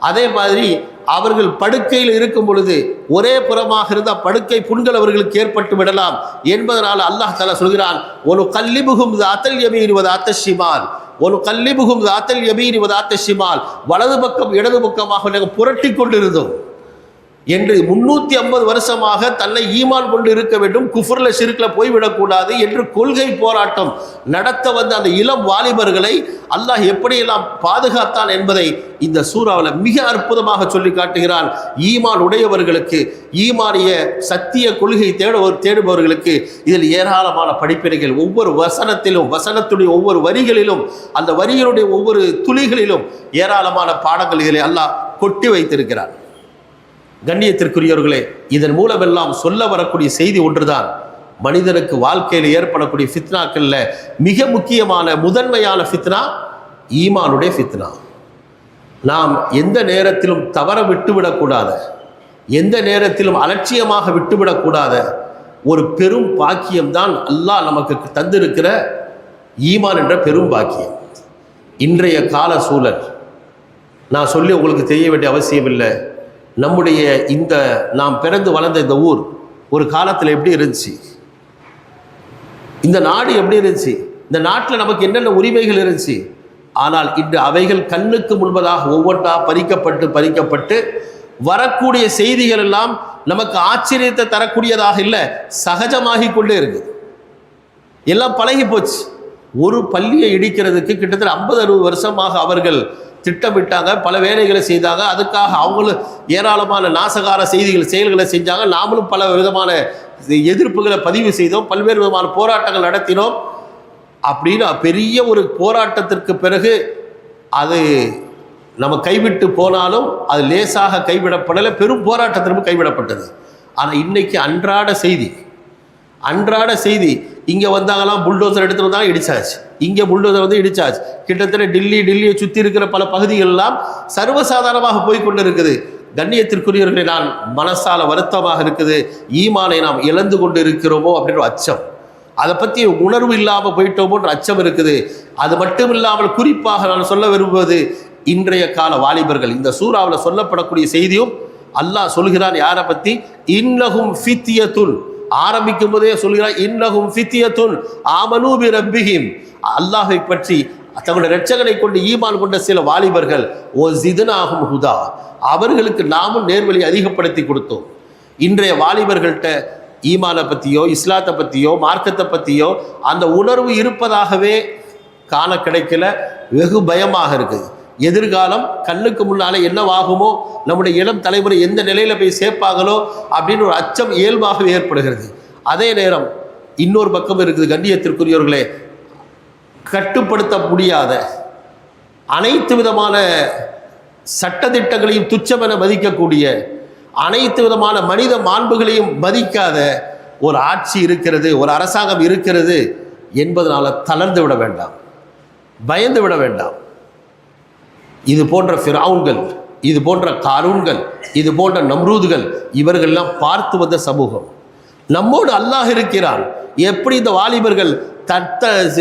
அதே மாதிரி அவர்கள் படுக்கையில் இருக்கும் பொழுது ஒரே புறமாக இருந்தால் படுக்கை புண்கள் அவர்களுக்கு ஏற்பட்டு விடலாம் என்பதனால் அல்லாஹ் தஆலா சொல்கிறான், ஒனு கல்லிபுகும் தாத்தல் யமீன் வதாத்த ஷிமால், ஒரு கல்லிபுகும் தாத்தல் யமீன் வதாத்த ஷிமால், வலது பக்கம் இடது பக்கமாக நாங்கள் புரட்டி கொண்டிருந்தோம். என்று 350 வருஷமாக தன்னை ஈமான் கொண்டு இருக்க வேண்டும், குஃப்ர்ல ஷிர்க்ல போய்விடக்கூடாது என்று கொள்கை போராட்டம் நடத்த வந்த அந்த இளம் வாலிபர்களை அல்லாஹ் எப்படியெல்லாம் பாதுகாத்தான் என்பதை இந்த சூறாவில் மிக அற்புதமாக சொல்லி காட்டுகிறான். ஈமான் உடையவர்களுக்கு, ஈமானிய சத்திய கொள்கை தேடுபவர்களுக்கு இதில் ஏராளமான படிப்பினைகள், ஒவ்வொரு வசனத்திலும், வசனத்துடைய ஒவ்வொரு வரிகளிலும், அந்த வரிகளுடைய ஒவ்வொரு துளிகளிலும் ஏராளமான பாடங்கள் இதில் அல்லாஹ் கொட்டி வைத்திருக்கிறார். கண்ணியத்திற்குரியவர்களே, இதன் மூலமெல்லாம் சொல்ல வரக்கூடிய செய்தி ஒன்றுதான், மனிதனுக்கு வாழ்க்கையில் ஏற்படக்கூடிய ஃபித்னாக்கள்ல மிக முக்கியமான முதன்மையான ஃபித்னா ஈமானுடைய ஃபித்னா. நாம் எந்த நேரத்திலும் தவற விட்டுவிடக்கூடாத, எந்த நேரத்திலும் அலட்சியமாக விட்டுவிடக்கூடாத ஒரு பெரும் பாக்கியம்தான் அல்லாஹ் நமக்கு தந்திருக்கிற ஈமான் என்ற பெரும் பாக்கியம். இன்றைய கால சூழல் நான் சொல்லி உங்களுக்கு தெரிய வேண்டிய அவசியம் இல்லை. நம்முடைய இந்த நாம் பிறந்து வளர்ந்த இந்த ஊர் ஒரு காலத்தில் எப்படி இருந்துச்சு, இந்த நாடு எப்படி இருந்துச்சு, இந்த நாட்டில் நமக்கு என்னென்ன உரிமைகள் இருந்துச்சு. ஆனால் இன்று அவைகள் கண்ணுக்கு முன்பதாக ஒவ்வொன்றா பறிக்கப்பட்டு வரக்கூடிய செய்திகள் எல்லாம் நமக்கு ஆச்சரியத்தை தரக்கூடியதாக இல்லை, சகஜமாகி கொண்டே இருக்குது. எல்லாம் பழகி போச்சு. ஒரு பள்ளியை இடிக்கிறதுக்கு கிட்டத்தட்ட 50-60 வருஷமாக அவர்கள் திட்டமிட்டாங்க, பல வேலைகளை செய்தாங்க. அதுக்காக அவங்களும் ஏராளமான நாசகார செயல்களை செஞ்சாங்க. நாமளும் பல விதமான எதிர்ப்புகளை பதிவு செய்தோம், பல்வேறு விதமான போராட்டங்கள் நடத்தினோம். அப்படின்னு பெரிய ஒரு போராட்டத்திற்கு பிறகு அது நம்ம கைவிட்டு போனாலும் அது லேசாக கைவிடப்படலை, பெரும் போராட்டத்திற்கு கைவிடப்பட்டது. ஆனால் இன்னைக்கு அன்றாட செய்தி இங்கே வந்தாங்களாம், புல்டோசர் எடுத்துகிட்டு வந்தாலும் இடிச்சாச்சு, இங்கே புல்டோசர் வந்து இடிச்சாச்சு. கிட்டத்தட்ட டெல்லியை சுற்றி இருக்கிற பல பகுதிகளெல்லாம் சர்வசாதாரணமாக போய்கொண்டு இருக்குது. கண்ணியத்திற்குரியவர்களை நான் மனசால வருத்தமாக இருக்குது, ஈமானை நாம் இழந்து கொண்டு இருக்கிறோமோ அப்படின்ற அச்சம், அதை பற்றி உணர்வு இல்லாமல் போயிட்டோமோன்ற அச்சம் இருக்குது. அது மட்டும் இல்லாமல் குறிப்பாக நான் சொல்ல விரும்புவது இன்றைய கால வாலிபர்கள். இந்த சூறாவில் சொல்லப்படக்கூடிய செய்தியும் அல்லாஹ் சொல்கிறான் யாரை பற்றி, இன்னஹும் ஃபித்யத்துன், ஆரம்பிக்கும் போதே சொல்கிறார் இன்னஹும் ஃபித்யத்துன் ஆமனூ பி ரப்பிஹிம், அல்லாஹை பற்றி தங்களுடைய இரட்சகனை கொண்டு ஈமான் கொண்ட சில வாலிபர்கள், ஓ ஜித்னாஹும் ஹுதா, அவர்களுக்கு நாமும் நேர்வழி அதிகப்படுத்தி கொடுத்தோம். இன்றைய வாலிபர்கள்ட்ட ஈமானை பற்றியோ இஸ்லாத்தை பற்றியோ மார்க்கத்தை பற்றியோ அந்த உணர்வு இருப்பதாகவே காண கிடைக்கல. வெகு பயமாக இருக்குது. எதிர்காலம் கண்ணுக்கு முன்னாலே என்னவாகுமோ, நம்முடைய இளம் தலைமுறை எந்த நிலையில போய் சேர்ப்பாங்களோ அப்படின்னு ஒரு அச்சம் இயல்பாகவே ஏற்படுகிறது. அதே நேரம் இன்னொரு பக்கம் இருக்குது. கண்ணியத்திற்குரியவர்களே, கட்டுப்படுத்த முடியாத அனைத்து விதமான சட்டதிட்டங்களையும் துச்சமென மதிக்கக்கூடிய, அனைத்து விதமான மனித மாண்புகளையும் மதிக்காத ஒரு ஆட்சி இருக்கிறது, ஒரு அரசாங்கம் இருக்கிறது என்பதனால தளர்ந்து விட வேண்டாம், பயந்து விட வேண்டாம். இது போன்ற ஃபிரௌன்கள், இது போன்ற காரூன்கள், இது போன்ற நம்ரூதுகள், இவர்கள்லாம் பார்த்து வந்த சமூகம். நம்மோடு அல்லாஹ் இருக்கிறான். எப்படி இந்த வாலிபர்கள்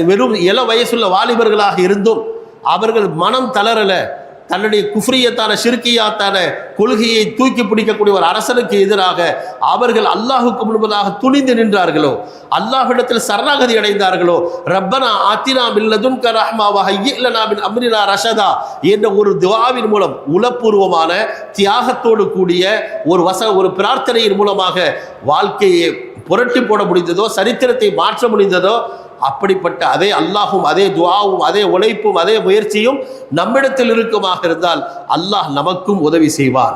வெறும் இள வயசுள்ள வாலிபர்களாக இருந்தும் அவர்கள் மனம் தளரல, தன்னுடைய குஃப்ரியத்தான ஷிர்கியாத்தான கொள்கையை தூக்கி பிடிக்கக்கூடிய ஒரு அரசனுக்கு எதிராக அவர்கள் அல்லாஹுக்கு முன்பதாக துணிந்து நின்றார்களோ, அல்லாஹ்விடத்தில் சரணாகதி அடைந்தார்களோ, ரப்பனா ஆத்தினா மின் லதுன்க ரஹ்மா வ ஹய்யி லனா மின் அம்ரினா ரஷதா என்ற ஒரு துஆவின் மூலம், உளப்பூர்வமான தியாகத்தோடு கூடிய ஒரு பிரார்த்தனையின் மூலமாக வாழ்க்கையை புரட்டி போட முடிந்ததோ, சரித்திரத்தை மாற்ற முடிந்ததோ, அப்படிப்பட்ட அதே அல்லாஹும் அதே துஆவும் அதே உழைப்பும் அதே முயற்சியும் நம்மிடத்தில் இருக்குமாக இருந்தால் அல்லாஹ் நமக்கும் உதவி செய்வார்.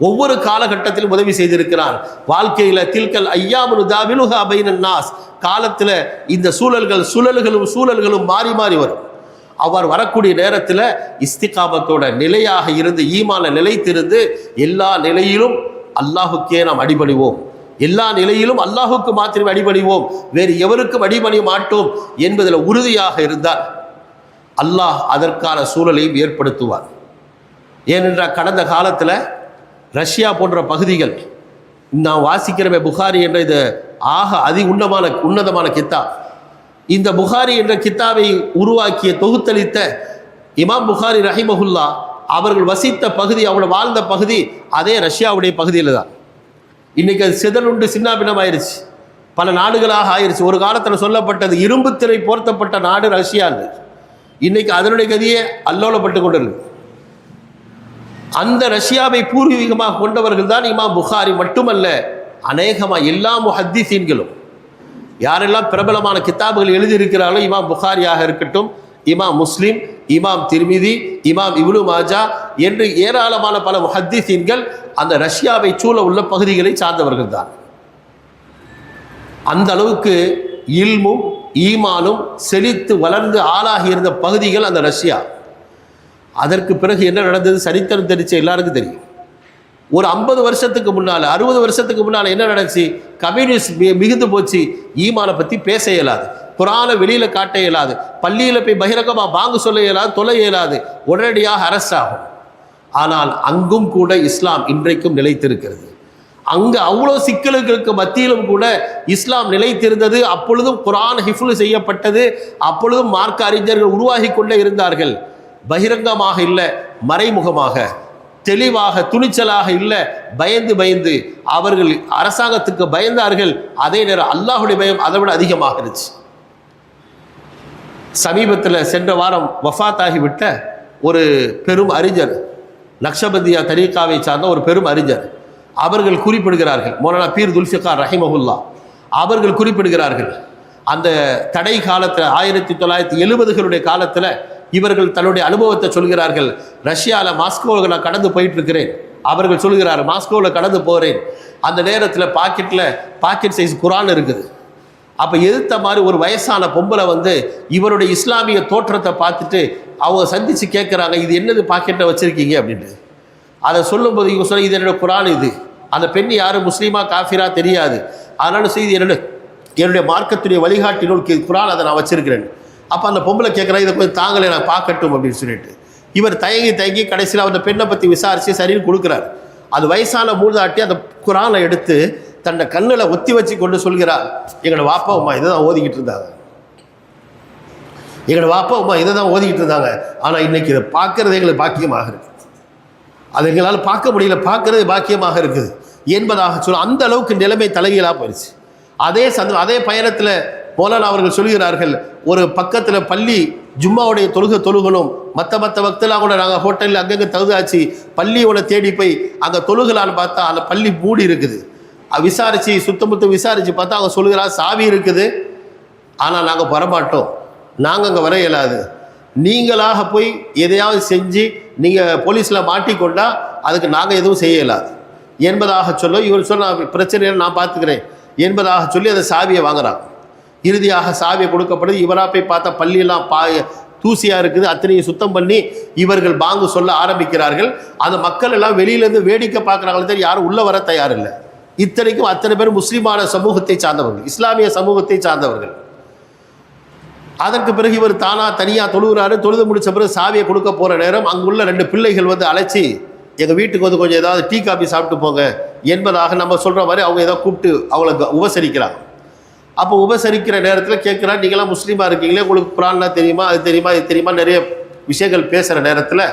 ஒவ்வொரு காலகட்டத்திலும் உதவி செய்திருக்கிறான். வாழ்க்கையில தில்கல் ஐயாமுனு தாவிலுஹா பைனன் நாஸ், காலத்தில் இந்த சூழல்களும் மாறி மாறி வரும். அவர் வரக்கூடிய நேரத்தில் இஸ்திகாமத்தோட நிலையாக இருந்து, ஈமான நிலைத்திருந்து, எல்லா நிலையிலும் அல்லாஹுக்கே நாம் அடிபணிவோம், எல்லா நிலையிலும் அல்லாஹுக்கு மாத்திரமே அடிபணிவோம், வேறு எவருக்கும் அடிபணிய மாட்டோம் என்பதில் உறுதியாக இருந்தால் அல்லாஹ் அதற்கான சூழலையும் ஏற்படுத்துவார். ஏனென்றால் கடந்த காலத்தில் ரஷ்யா போன்ற பகுதிகள், நான் வாசிக்கிறவே புகாரி என்ற இது உன்னதமான கித்தாப், இந்த புகாரி என்ற கித்தாவை உருவாக்கிய தொகுத்தளித்த இமாம் புகாரி ரஹிமஹுல்லா அவர்கள் வசித்த பகுதி, அவங்கள வாழ்ந்த பகுதி அதே ரஷ்யாவுடைய பகுதியில் தான். இன்னைக்கு அது சிதறுண்டு சின்னாபின்னம் ஆயிடுச்சு, பல நாடுகளாக ஆயிடுச்சு. ஒரு காலத்தில் சொல்லப்பட்டது இரும்பு திரை போர்த்தப்பட்ட நாடு ரஷ்யான்னு, இன்னைக்கு அதனுடைய கதியே அல்லோலப்பட்டு கொண்டிருக்கு. அந்த ரஷ்யாவை பூர்வீகமாக கொண்டவர்கள் தான் இமாம் புகாரி மட்டுமல்ல, அநேகமாக எல்லா முஹத்திஸீன்களும் யாரெல்லாம் பிரபலமான கித்தாபுகள் எழுதியிருக்கிறார்களோ, இமாம் புகாரியாக இருக்கட்டும், இமாம் முஸ்லிம், இமாம் திர்மிதி, இமாம் இப்னு மாஜா என்று ஏராளமான பல முஹத்திஸீன்கள் அந்த ரஷ்யாவை சூழ உள்ள பகுதிகளை சார்ந்தவர்கள் தான். அந்த அளவுக்கு இல்மும் ஈமானும் செழித்து வளர்ந்து ஆளாகி இருந்த பகுதிகள் அந்த ரஷ்யா. அதற்கு பிறகு என்ன நடந்தது சரித்திரம் தெரிச்ச எல்லாருக்கும் தெரியும். ஒரு 50 வருஷத்துக்கு முன்னால் 60 வருஷத்துக்கு முன்னால் என்ன நடந்துச்சு? கம்யூனிஸ்ட் மிகுந்து போச்சு. ஈமானை பற்றி பேச இயலாது, குரானை வெளியில் காட்ட இயலாது, பள்ளியில் போய் பகிரங்கமாக பாங்கு சொல்ல இயலாது, தொலை இயலாது, உடனடியாக அரசாகும். ஆனால் அங்கும் கூட இஸ்லாம் இன்றைக்கும் நிலைத்திருக்கிறது. அங்கு அவ்வளோ சிக்கல்களுக்கு மத்தியிலும் கூட இஸ்லாம் நிலைத்திருந்தது. அப்பொழுதும் குரான் ஹிஃப்ல் செய்யப்பட்டது. அப்பொழுதும் மார்க்க அறிஞர்கள் உருவாகி கொண்டே இருந்தார்கள். பகிரங்கமாக இல்லை, மறைமுகமாக, தெளிவாக, துணிச்சலாக இல்லை, பயந்து பயந்து அவர்கள் அரசாங்கத்துக்கு பயந்தார்கள். அதே நேரம் அல்லாஹுடைய பயம் அதை விட அதிகமாக இருந்துச்சு. சமீபத்தில் சென்ற வாரம் வஃபாத்தாகிவிட்ட ஒரு பெரும் அறிஞர், நக்ஷபந்தியா தரீகாவை சார்ந்த ஒரு பெரும் அறிஞர், அவர்கள் குறிப்பிடுகிறார்கள், மௌலானா பீர் துல்ஃபிகார் ரஹிமஹுல்லா அவர்கள் குறிப்பிடுகிறார்கள், அந்த தடை காலத்தில் 1970களுடைய காலத்தில் இவர்கள் தன்னுடைய அனுபவத்தை சொல்கிறார்கள். ரஷ்யாவில் மாஸ்கோவில் நான் கடந்து போயிட்டு இருக்கிறேன். அவர்கள் சொல்கிறார், மாஸ்கோவில் கடந்து போகிறேன். அந்த நேரத்தில் பாக்கெட் சைஸ் குரான் இருக்குது. அப்போ எதிர்த்த மாதிரி ஒரு வயசான பொம்பளை வந்து இவருடைய இஸ்லாமிய தோற்றத்தை பார்த்துட்டு அவங்க சந்தித்து கேட்குறாங்க, இது என்னது பாக்கெட்டை வச்சுருக்கீங்க அப்படின்ட்டு. அதை சொல்லும்போது இவங்க சொல்ல, இது என்னோட குரான். இது அந்த பெண் யாரும் முஸ்லீமா காஃபிரா தெரியாது. அதனால செய்தி என்னுடைய மார்க்கத்துடைய வழிகாட்டி நூல் குரான், அதை நான் வச்சிருக்கிறேன். அப்போ அந்த பொம்பளை கேட்குறா, இதை கொஞ்சம் தாங்களே நான் பார்க்கட்டும் அப்படின்னு சொல்லிட்டு இவர் தயங்கி கடைசியில் அந்த பெண்ணை பற்றி விசாரித்து சரின்னு கொடுக்குறார். அது வயசான மூதாட்டி அந்த குரானை எடுத்து தன்னை கண்ணில் ஒத்தி வச்சு கொண்டு சொல்கிறார், எங்களோட வாப்பா அம்மா இதை தான் ஓதிக்கிட்டு இருந்தாங்க, எங்களோட வாப்பா அம்மா இதை தான் ஓதிக்கிட்டு இருந்தாங்க. ஆனால் இன்னைக்கு இதை பார்க்கறது எங்களுக்கு பாக்கியமாக இருக்குது, அது எங்களால் பார்க்க முடியல, பார்க்கறது பாக்கியமாக இருக்குது என்பதாக சொல்ல அந்த அளவுக்கு நிலைமை தலைகீழாக போயிடுச்சு. அதே பயணத்தில் மௌலானா அவர்கள் சொல்கிறார்கள், ஒரு பக்கத்தில் பள்ளி ஜும்மாவுடைய தொழுகணும், மற்ற வக்தெல்லாம் கூட நாங்கள் ஹோட்டலில் அங்கங்கே தகுதாச்சு, பள்ளியோட தேடி போய் அங்கே தொழுகலான்னு பார்த்தா அந்த பள்ளி மூடி இருக்குது. விசாரித்து சுத்தமுத்த விசாரித்து பார்த்தா அவங்க சொல்கிறார், சாவி இருக்குது, ஆனால் நாங்கள் வரமாட்டோம், நாங்கள் அங்கே வர இயலாது, நீங்களாக போய் எதையாவது செஞ்சு நீங்கள் போலீஸில் மாட்டிக்கொண்டால் அதுக்கு நாங்கள் எதுவும் செய்ய இயலாது என்பதாக சொல்ல, இவர் சொன்ன பிரச்சனையை நான் பார்த்துக்கிறேன் என்பதாக சொல்லி அந்த சாவியை வாங்குறான். இறுதியாக சாவியை கொடுக்கப்படுது. இவராக போய் பார்த்தா பள்ளியெல்லாம் தூசியாக இருக்குது, அத்தனையும் சுத்தம் பண்ணி இவர்கள் பாங்கு சொல்ல ஆரம்பிக்கிறார்கள். அந்த மக்கள் எல்லாம் வெளியிலேருந்து வேடிக்கை பார்க்குறாங்களே தெரியும், யாரும் உள்ளே வர தயாரில்லை. இத்தனைக்கும் அத்தனை பேர் முஸ்லீமான சமூகத்தை சார்ந்தவர்கள், இஸ்லாமிய சமூகத்தை சார்ந்தவர்கள். அதற்கு பிறகு இவர் தனியாக தொழுகிறாரு. தொழுது முடிச்ச பிறகு சாவியை கொடுக்க போகிற நேரம் அங்குள்ள 2 பிள்ளைகள் வந்து அழைச்சி, எங்கள் வீட்டுக்கு வந்து கொஞ்சம் ஏதாவது டீ காபி சாப்பிட்டு போங்க என்பதாக நம்ம சொல்கிற மாதிரி அவங்க ஏதோ கூப்பிட்டு அவங்களை உபசரிக்கிறாங்க. அப்போ உபசரிக்கிற நேரத்தில் கேட்குறா, நீங்களாம் முஸ்லீமாக இருக்கீங்களே, உங்களுக்கு குரான்லாம் தெரியுமா, அது தெரியுமா, இது தெரியுமா, நிறைய விஷயங்கள் பேசுகிற நேரத்தில்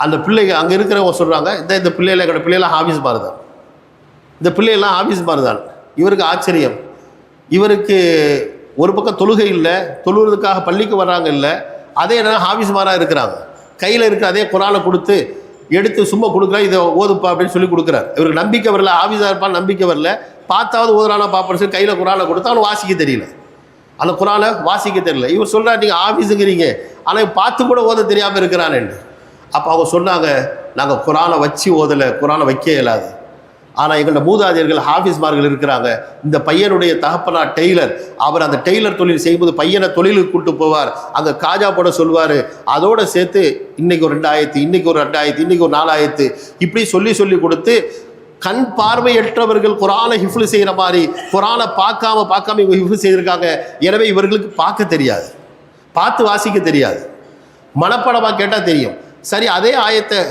அந்த பிள்ளைங்க அங்கே இருக்கிறவங்க சொல்கிறாங்க, இந்த பிள்ளைகளை எங்களோட பிள்ளைலாம் ஆஃபீஸ் மாதிரி தான், இந்த பிள்ளைகள்லாம் ஆஃபீஸ் மாதிரி தான். இவருக்கு ஆச்சரியம். இவருக்கு ஒரு பக்கம் தொழுகை இல்லை, தொழுகிறதுக்காக பள்ளிக்கு வர்றாங்க இல்லை, அதே நேரம் ஆஃபீஸ் மாராக இருக்கிறாங்க. கையில் இருக்கிற அதே குரானை கொடுத்து எடுத்து சும்மா கொடுக்குறா, இதை ஓதுப்பா அப்படின்னு சொல்லி கொடுக்குறாரு. இவருக்கு நம்பிக்கை வரல, ஆஃபீஸாக இருப்பான்னு நம்பிக்கை வரல, பார்த்தாவது ஓதுறானா பார்ப்பன்னு சொல்லி கையில் குரானை கொடுத்தா அவனுக்கு வாசிக்க தெரியல, அந்த குரானை வாசிக்க தெரியல. இவர் சொல்கிறார், நீங்கள் ஆஃபீஸுங்கிறீங்க, ஆனால் பார்த்து கூட ஓத தெரியாமல் இருக்கிறானேன்னு. அப்போ அவங்க சொன்னாங்க, நாங்கள் குரானை வச்சு ஓதலை, குரானை வைக்க இயலாது, ஆனால் எங்களோட மூதாதையர்கள் ஹாஃபிஸ்மார்கள் இருக்கிறாங்க. இந்த பையனுடைய தகப்பனார் டெய்லர், அவர் அந்த டெய்லர் தொழில் செய்யும்போது பையனை தொழிலுக்கு கூப்பிட்டு போவார், அங்கே காஜா போட சொல்வார், அதோடு சேர்த்து இன்றைக்கி ஒரு 2 ஆயத்து, இன்றைக்கி ஒரு 2 ஆயத்து, இன்றைக்கி ஒரு 4 ஆயத்து, இப்படி சொல்லி கொடுத்து கண் பார்வையற்றவர்கள் குரானை ஹிஃப்ல் செய்கிற மாதிரி குரானை பார்க்காம இவங்க ஹிஃப்ல் செய்திருக்காங்க. எனவே இவர்களுக்கு பார்க்க தெரியாது, பார்த்து வாசிக்க தெரியாது, மனப்படமாக கேட்டால் தெரியும். சரி, அதே ஆயத்தை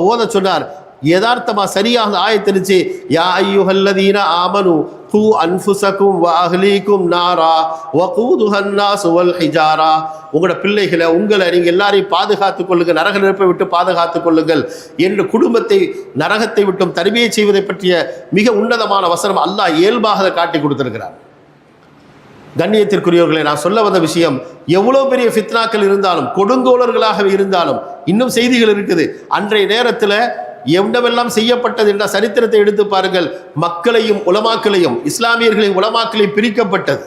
ஓத சொன்னார். யதார்த்தமாக சரியாக ஆயத்திருச்சு, யா அய்யுஹல்லதீன ஆமனு கூ அன்ஃபுஸகும் வ அஹ்லீகும் நாரா வகூதுஹன் நாஸ் வல் ஹிஜாரா. உங்களோட பிள்ளைகளை, உங்களை, நீங்கள் எல்லாரையும் பாதுகாத்துக் கொள்ளுங்கள், நரக நெருப்பை விட்டு பாதுகாத்துக் கொள்ளுங்கள் என்று குடும்பத்தை நரகத்தை விட்டும் தர்பியை செய்வதை பற்றிய மிக உன்னதமான வசனம் அல்லாஹ் இயல்பாக காட்டி கொடுத்திருக்கிறார். கண்ணியத்திற்குரியவர்களை, நான் சொல்ல வந்த விஷயம், எவ்வளோ பெரிய ஃபித்னாக்கள் இருந்தாலும், கொடுங்கோளர்களாகவே இருந்தாலும், இன்னும் செய்திகள் இருக்குது. அன்றைய நேரத்தில் எவ்வளவெல்லாம் செய்யப்பட்டது என்ற சரித்திரத்தை எடுத்து பாருங்கள். மக்களையும் உலமாக்களையும், இஸ்லாமியர்களையும் உலமாக்களையும் பிரிக்கப்பட்டது.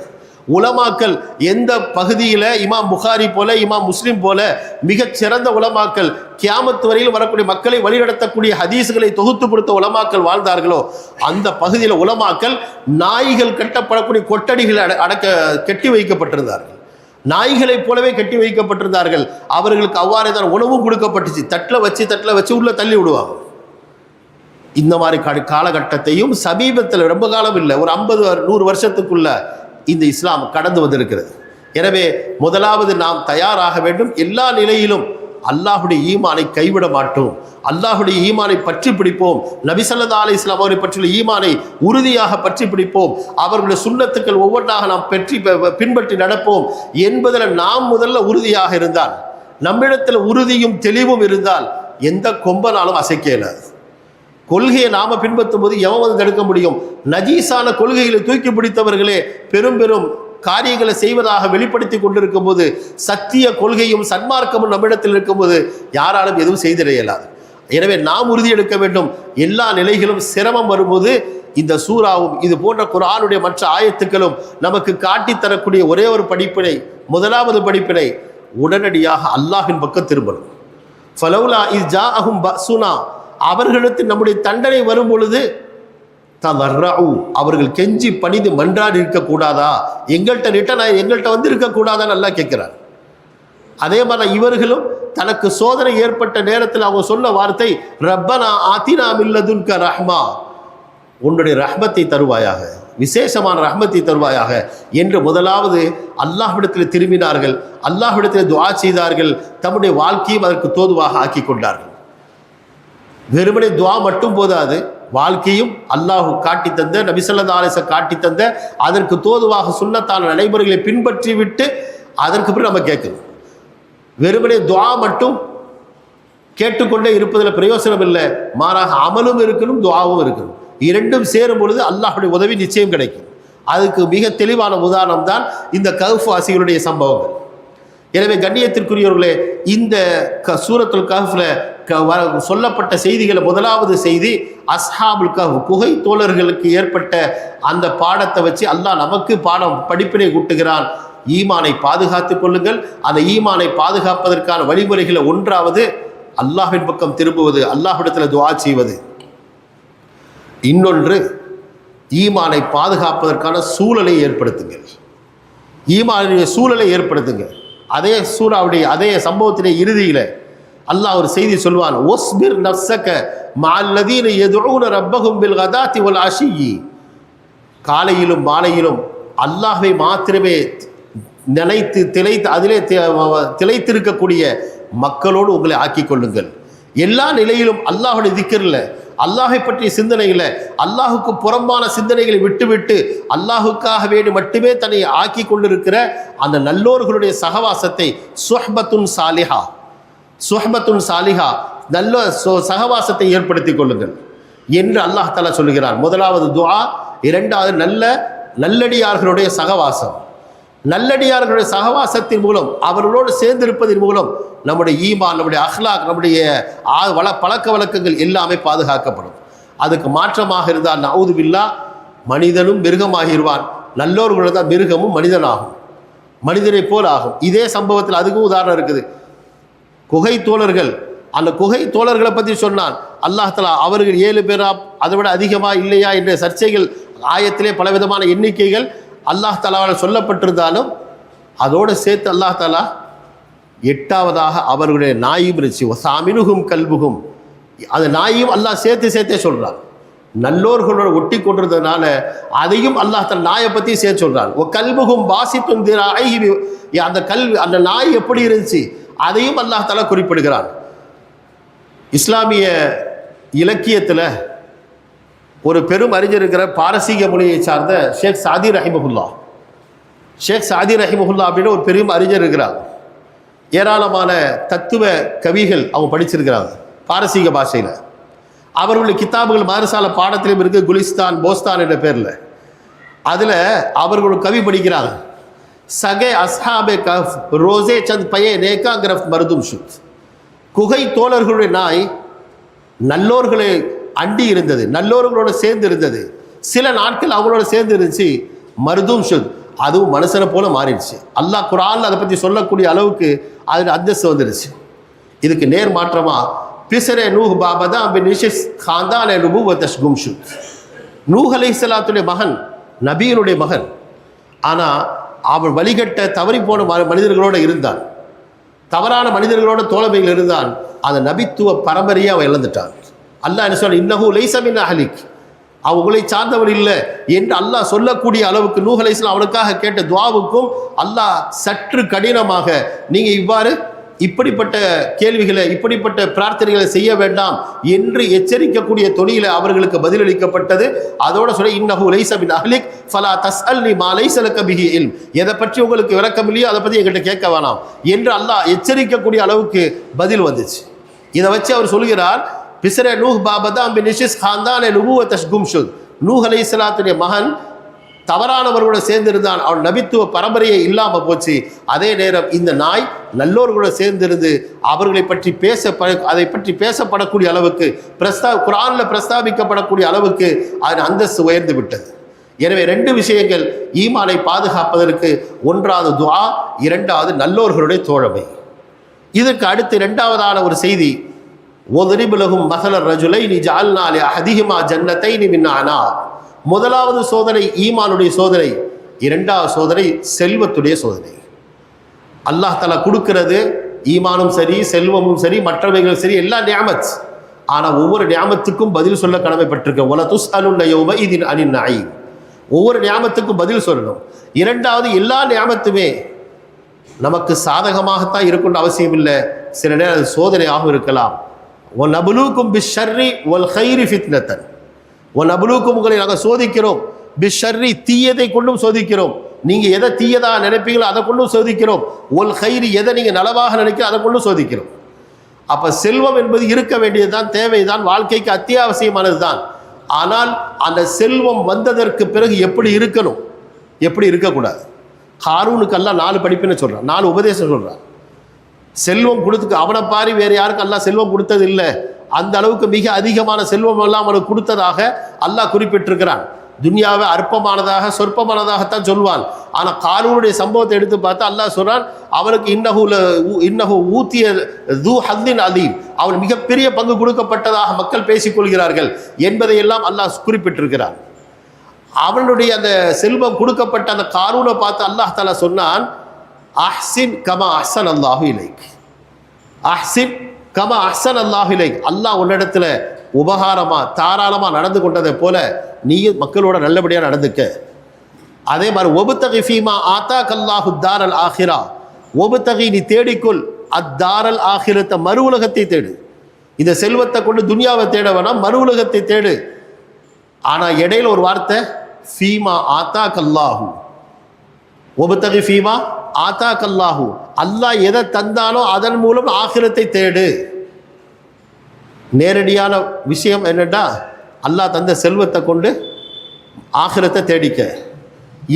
உலமாக்கல் எந்த பகுதியில் இமாம் புகாரி போல, இமாம் முஸ்லிம் போல மிகச் சிறந்த உலமாக்கல், கியாமத்து வரையில் வரக்கூடிய மக்களை வழிநடத்தக்கூடிய ஹதீஸ்களை தொகுத்து கொடுத்த உலமாக்கல் வாழ்ந்தார்களோ அந்த பகுதியில் உலமாக்கல் நாய்கள் கட்டப்படக்கூடிய கொட்டடிகள் கட்டி வைக்கப்பட்டிருந்தார்கள். நாய்களைப் போலவே கட்டி வைக்கப்பட்டிருந்தார்கள். அவர்களுக்கு அவ்வாறே தான் உணவும் கொடுக்கப்பட்டுச்சு. தட்டில் வச்சு உள்ள தள்ளி விடுவாங்க. இந்த மாதிரி காலகட்டத்தையும் சமீபத்தில், ரொம்ப காலம் இல்லை, ஒரு 50-100 வருஷத்துக்குள்ள இந்த இஸ்லாம் கடந்து வந்திருக்கிறது. எனவே முதலாவது நாம் தயாராக வேண்டும். எல்லா நிலையிலும் அல்லாஹுடைய ஈமானை கைவிட மாட்டோம். அல்லாஹுடைய ஈமானை பற்றி பிடிப்போம். நபி ஸல்லல்லாஹு அலைஹி வஸல்லம் அவரை பற்றியுள்ள ஈமானை உறுதியாக பற்றி பிடிப்போம். அவர்களுடைய சுன்னத்துக்கள் ஒவ்வொன்றாக நாம் பின்பற்றி நடப்போம் என்பதில் நாம் முதல்ல உறுதியாக இருந்தால், நம்மிடத்தில் உறுதியும் தெளிவும் இருந்தால் எந்த கொம்பனாலும் அசைக்க இயலாது. கொள்கையை நாம பின்பற்றும் போது எவன் தடுக்க முடியும்? நஜீஸான கொள்கைகளை தூக்கி பிடித்தவர்களே பெரும் பெரும் காரியங்களை செய்வதாக வெளிப்படுத்தி கொண்டிருக்கும் போது, சத்திய கொள்கையும் சன்மார்க்கமும் நம்மிடத்தில் இருக்கும்போது யாராலும் எதுவும் செய்திட இயலாது. எனவே நாம் உறுதி எடுக்க வேண்டும். எல்லா நிலைகளும் சிரமம் வரும்போது இந்த சூறாவும் இது போன்ற குர்ஆனுடைய மற்ற ஆயத்துக்களும் நமக்கு காட்டித்தரக்கூடிய ஒரே ஒரு படிப்பினை, முதலாவது படிப்பினை, உடனடியாக அல்லாஹ்வின் பக்கம் திரும்பணும். ஃபலௌலா இஸ் ஜாஅஹும் பஅஸுனா, அவர்களுக்கு நம்முடைய தண்டனை வரும் பொழுது ததர்ரஉ, அவர்கள் கெஞ்சி பணிந்து மன்றாடி இருக்கக்கூடாதா? எங்கள்கிட்ட வந்து இருக்கக்கூடாதான்னு அல்லாஹ் கேட்கிறார். அதே மாதிரி இவர்களும் தனக்கு சோதனை ஏற்பட்ட நேரத்தில் அவங்க சொன்ன வார்த்தை ரப்பனா ஆத்தினா மின் லதுன்க ரஹ்மா, உன்னுடைய ரஹ்மத்தை தருவாயாக, விசேஷமான ரஹ்மத்தை தருவாயாக என்று முதலாவது அல்லாஹ்விடத்தில் திரும்பினார்கள். அல்லாஹ்விடத்தில் துஆ செய்தார்கள். தம்முடைய வாழ்க்கையும் அதற்கு தோதுவாக ஆக்கி கொண்டார்கள். வெறுமனே துஆ மட்டும் போதாது, வாழ்க்கையும் அல்லாஹ் காட்டி தந்த, நபி ஸல்லல்லாஹு அலைஹி வஸல்லம் காட்டி தந்த அதற்கு தோதுவாக சுன்னத்தான நடைமுறைகளை பின்பற்றி விட்டு அதற்கு பிறகு நம்ம கேட்கணும். வெறுமனே துஆ மட்டும் கேட்டுக்கொண்டே இருப்பதில் பிரயோசனம் இல்லை. மாறாக அமலும் இருக்கணும், துஆவும் இருக்கணும். இரண்டும் சேரும் பொழுது அல்லாஹ்வுடைய உதவி நிச்சயம் கிடைக்கும். அதுக்கு மிக தெளிவான உதாரணம் தான் இந்த கஹ்ஃப் வாசிகளுடைய சம்பவங்கள். எனவே கண்ணியத்திற்குரியவர்களே, இந்த சூரத்துல் கஹ்ஃப்ல சொல்லப்பட்ட செய்திகளை முதலாவது செய்தி அஸ்ஹாபுல் கஹ்ஃப், குகை தோழர்களுக்கு ஏற்பட்ட அந்த பாடத்தை வச்சு அல்லாஹ் நமக்கு படிப்பினை கூட்டுகிறான். ஈமானை பாதுகாத்துக் கொள்ளுங்கள். அந்த ஈமானை பாதுகாப்பதற்கான வழிமுறைகளை ஒன்றாவது அல்லாஹ்வின் பக்கம் திரும்புவது, அல்லாஹ்விடத்தில் துஆ செய்வது. இன்னொன்று, ஈமானை பாதுகாப்பதற்கான சூழலை ஏற்படுத்துங்கள். ஈமானுடைய சூழலை ஏற்படுத்துங்கள். அதே சூறாவுடைய அதே சம்பவத்திலே இறுதியில் அல்லாஹ் ஒரு செய்தி சொல்வான், ஒஸ்பிர் நஃப்ஸக மஅல்லதீன யதுஊன ரப்பஹும் பில் கதாத்தி வல் அஷியி, காலையிலும் மாலையிலும் அல்லாஹ்வை மாத்திரமே நினைத்து அதிலே திளைத்திருக்கக்கூடிய மக்களோடு உங்களை ஆக்கிக் கொள்ளுங்கள். எல்லா நிலையிலும் அல்லாஹுடைய திக்ரில், அல்லாஹை பற்றிய சிந்தனைகளை, அல்லாஹுக்கு புறம்பான சிந்தனைகளை விட்டுவிட்டு அல்லாஹுக்காக வேண்டி மட்டுமே தன்னை ஆக்கி கொண்டிருக்கிற அந்த நல்லோர்களுடைய சகவாசத்தை, சுஹ்பத்துன் சாலிஹா, நல்ல சகவாசத்தை ஏற்படுத்தி கொள்ளுங்கள் என்று அல்லாஹ் தஆலா சொல்லுகிறார். முதலாவது துஆ. இரண்டாவது நல்லடியார்களுடைய சகவாசம். நல்லடியார்களுடைய சகவாசத்தின் மூலம், அவர்களோடு சேர்ந்திருப்பதன் மூலம் நம்முடைய ஈமான், நம்முடைய அஹ்லாக், நம்முடைய பழக்க வழக்கங்கள் எல்லாமே பாதுகாக்கப்படும். அதுக்கு மாற்றமாக இருந்தால் நஊது பில்லாஹ், மனிதனும் மிருகமாகிடுவான். நல்லோர்கள் தான் மிருகமும் மனிதனாகும், மனிதனை போல் ஆகும். இதே சம்பவத்தில் அதுக்கும் உதாரணம் இருக்குது. குகை தோழர்கள், அந்த குகை தோழர்களை பற்றி சொன்னான் அல்லாஹ் தஆலா. அவர்கள் 7 பேரா, அதை விட அதிகமா இல்லையா என்ற சர்ச்சைகள் ஆயத்திலே பலவிதமான எண்ணிக்கைகள் அல்லாஹ் தஆலாவால் சொல்லப்பட்டிருந்தாலும் அதோடு சேர்த்து அல்லாஹ் தஆலா 8வதாக அவர்களுடைய நாயும் இருந்துச்சு. சாமினுகும் கல்புகும், அந்த நாயும் அல்லாஹ் சேர்த்தே சொல்கிறான். நல்லோர்களோட ஒட்டி கொண்டிருந்ததுனால அதையும் அல்லாஹ் தன் நாயை பற்றி சேர்த்து சொல்கிறான். ஓ கல்புகும் வாசித்தும் அந்த நாய் எப்படி இருந்துச்சு அதையும் அல்லாஹ் தஆலா குறிப்பிடுகிறான். இஸ்லாமிய இலக்கியத்தில் ஒரு பெரும் அறிஞர் இருக்கிற பாரசீக மொழியை சார்ந்த ஷேக் சாதி ரஹிமஹுல்லா அப்படின்னு ஒரு பெரும் அறிஞர் இருக்கிறார். ஏராளமான தத்துவ கவிகள் அவங்க படிச்சிருக்கிறாங்க பாரசீக பாஷையில். அவர்களுடைய கித்தாபுகள் மதரசால பாடத்திலும் இருக்குது, குலிஸ்தான் போஸ்தான் என்ற பேரில். அதில் அவர்கள் கவி படிக்கிறாங்க. சகே அஸ்ஹாபே கஃப் ரோசே சந்த் பயே நேகா கிரஃப்ட் மருதும் ஷுத், குகை தோழர்களுடைய நாய் நல்லோர்களை அண்டி இருந்தது, நல்லோர்களோட சேர்ந்து இருந்தது. சில நாட்கள் அவங்களோட சேர்ந்து இருந்துச்சு. மருதும் ஷுத், அதுவும் மனுஷனை போல மாறிடுச்சு. அல்லாஹ் குர்ஆன்ல அதை பற்றி சொல்லக்கூடிய அளவுக்கு அதில் அந்தஸ்து வந்துடுச்சு. இதுக்கு நேர் மாற்றமா பிசரே நூஹ் பாபதா பினிஷிஸ் காந்தான நுபுவத்தஷ் கும்ஷு, நூஹ் அலைஹிஸ்ஸலாத்துடைய மகன், நபியினுடைய மகன். ஆனால் அவன் வழிகட்ட தவறி போன மனிதர்களோடு இருந்தான், தவறான மனிதர்களோட தோழமையில் இருந்தான். அந்த நபித்துவ பரம்பரையை அவன் இழந்துட்டான். அல்லாஹ் என்ன சொல்ற, இன்னஹு லைஸ மின் அஹ்லிக், அவங்களை சார்ந்தவர் இல்லை என்று அல்லாஹ் சொல்லக்கூடிய அளவுக்கு நூஹ் அலைஹிஸ்ஸலாம் அவனுக்காக கேட்ட துஆவுக்கும் அல்லாஹ் சற்று கடினமாக, நீங்கள் இவ்வாறு இப்படிப்பட்ட கேள்விகளை இப்படிப்பட்ட பிரார்த்தனைகளை செய்ய வேண்டாம் என்று எச்சரிக்கக்கூடிய தொனியில் அவர்களுக்கு பதிலளிக்கப்பட்டது. அதோட சொல்ல, இன்னஹு லைஸ மின் அஹ்லிக் ஃபலா தஸ்அல்னி மா லைஸ லக பிஹி இல்ம், எதை பற்றி உங்களுக்கு விளக்கம் இல்லையோ அதை பற்றி என்கிட்ட கேட்க வேணாம் என்று அல்லாஹ் எச்சரிக்கக்கூடிய அளவுக்கு பதில் வந்துச்சு. இதை வச்சு அவர் சொல்கிறார், பிஸ்ரே நூஹ் பாபதா பினிஷிஸ் காந்தான நுபுவத்தஷ் கும்ஷுத், நூஹ் அலைஹிஸ்ஸலாத்துடைய மகன் தவறானவர்களோட சேர்ந்திருந்தான், அவன் நபித்துவ பரம்பரையை இல்லாமல் போச்சு. அதே நேரம் இந்த நாய் நல்லோர்களோட சேர்ந்திருந்து அவர்களை பற்றி அதை பற்றி பேசப்படக்கூடிய அளவுக்கு குர்ஆன்ல பிரஸ்தாபிக்கப்படக்கூடிய அளவுக்கு அதன் அந்தஸ்து உயர்ந்து விட்டது. எனவே ரெண்டு விஷயங்கள் ஈமானை பாதுகாப்பதற்கு, ஒன்றாவது துஆ, இரண்டாவது நல்லோர்களுடைய தோழமை. இதற்கு அடுத்து இரண்டாவதான ஒரு செய்தி, ஒதுரிபு லஹும் மஸலர் ரஜுலைனி ஜஅல்னா லி அஹதிஹிமா ஜன்னத்தைனி மின் அனாப். முதலாவது சோதனை ஈமானுடைய சோதனை, இரண்டாவது சோதனை செல்வத்துடைய சோதனை. அல்லாஹ் தஆலா கொடுக்கிறது ஈமானும் சரி, செல்வமும் சரி, மற்றவைகள் சரி, எல்லா நிஅமத். ஆனால் ஒவ்வொரு நிஅமத்துக்கும் பதில் சொல்ல கடமைப்பட்டிருக்க. வல துஸ்அலுன யௌமஇதின் அனின் நஈம், ஒவ்வொரு நியாமத்துக்கும் பதில் சொல்லணும். இரண்டாவது, எல்லா நியாமத்துமே நமக்கு சாதகமாகத்தான் இருக்கணும்னு அவசியம் இல்லை, சில நேரம் அது சோதனையாக இருக்கலாம். ஒன் அபுலூக்கும் பிஷர்ரி ஒல் ஹைரி ஃபித்னத்தன், ஒன் அபுலூக்கும் உங்களை நாங்கள் சோதிக்கிறோம், பிஷர்ரி தீயதை கொண்டும் சோதிக்கிறோம், நீங்கள் எதை தீயதாக நினைப்பீங்களோ அதை கொண்டும் சோதிக்கிறோம், ஒல் ஹைரி எதை நீங்கள் நலவாக நினைக்க அதை கொண்டும் சோதிக்கிறோம். அப்போ செல்வம் என்பது இருக்க வேண்டியது தான், தேவைதான், வாழ்க்கைக்கு அத்தியாவசியமானது தான். ஆனால் அந்த செல்வம் வந்ததற்கு பிறகு எப்படி இருக்கணும், எப்படி இருக்கக்கூடாது. ஹாரூனுக்கு அல்லாஹ் 4 படிப்புன்னு சொல்கிறான், 4 உபதேசம் சொல்கிறான். செல்வம் கொடுத்துக்கு அவனை பாரி வேறு யாருக்கு அல்லாஹ் செல்வம் கொடுத்தது இல்லை. அந்த அளவுக்கு மிக அதிகமான செல்வம் எல்லாம் அவனுக்கு கொடுத்ததாக அல்லாஹ் குறிப்பிட்டிருக்கிறான். துன்யாவை அற்பமானதாக சொற்பமானதாகத்தான் சொல்வான். ஆனால் காரூனுடைய சம்பவத்தை எடுத்து பார்த்தா அல்லாஹ் சொல்றான், அவனுக்கு இன்னஹு ஊத்திய து ஹத்தின் அதீம், அவன் மிகப்பெரிய பங்கு கொடுக்கப்பட்டதாக மக்கள் பேசிக்கொள்கிறார்கள் என்பதையெல்லாம் அல்லாஹ் குறிப்பிட்டிருக்கிறான். அவனுடைய அந்த செல்வம் கொடுக்கப்பட்ட அந்த காரூனை பார்த்து அல்லாஹ் தஆலா சொன்னான், அஹ்சின் கமா அஹ்சன் அல்லாஹு இலைக், அஹ்சின் கமா அஹ்சன் அல்லாஹு இலைக், அல்லாஹ் உன்னிடத்துல உபகாரமாக தாராளமாக நடந்து கொண்டதை போல நீயும் மக்களோட நல்லபடியாக நடந்துக்க. அதே மாதிரி ஒபுத்தகி ஃபீமா ஆத்தாக் அல்லாஹு தாரல் ஆஹிரா, ஒபுத்தகி நீ தேடிக்கொள் அத்தாரல் ஆஹிரத்தை, மறு உலகத்தை தேடு. இந்த செல்வத்தை கொண்டு துன்யாவை தேட வேணாம், மறு உலகத்தை தேடு. ஆனால் இடையில ஒரு வார்த்தை, ஃபீமா ஆத்தாக் அல்லாஹு, ஒபுத்தகி ஃபீமா ஆத்தாக் அல்லாஹு, அல்லாஹ் எதை தந்தானோ அதன் மூலம் ஆகிரத்தை தேடு. நேரடியான விஷயம் என்னடா, அல்லாஹ் தந்த செல்வத்தை கொண்டு ஆகிரத்தை தேடிக்க.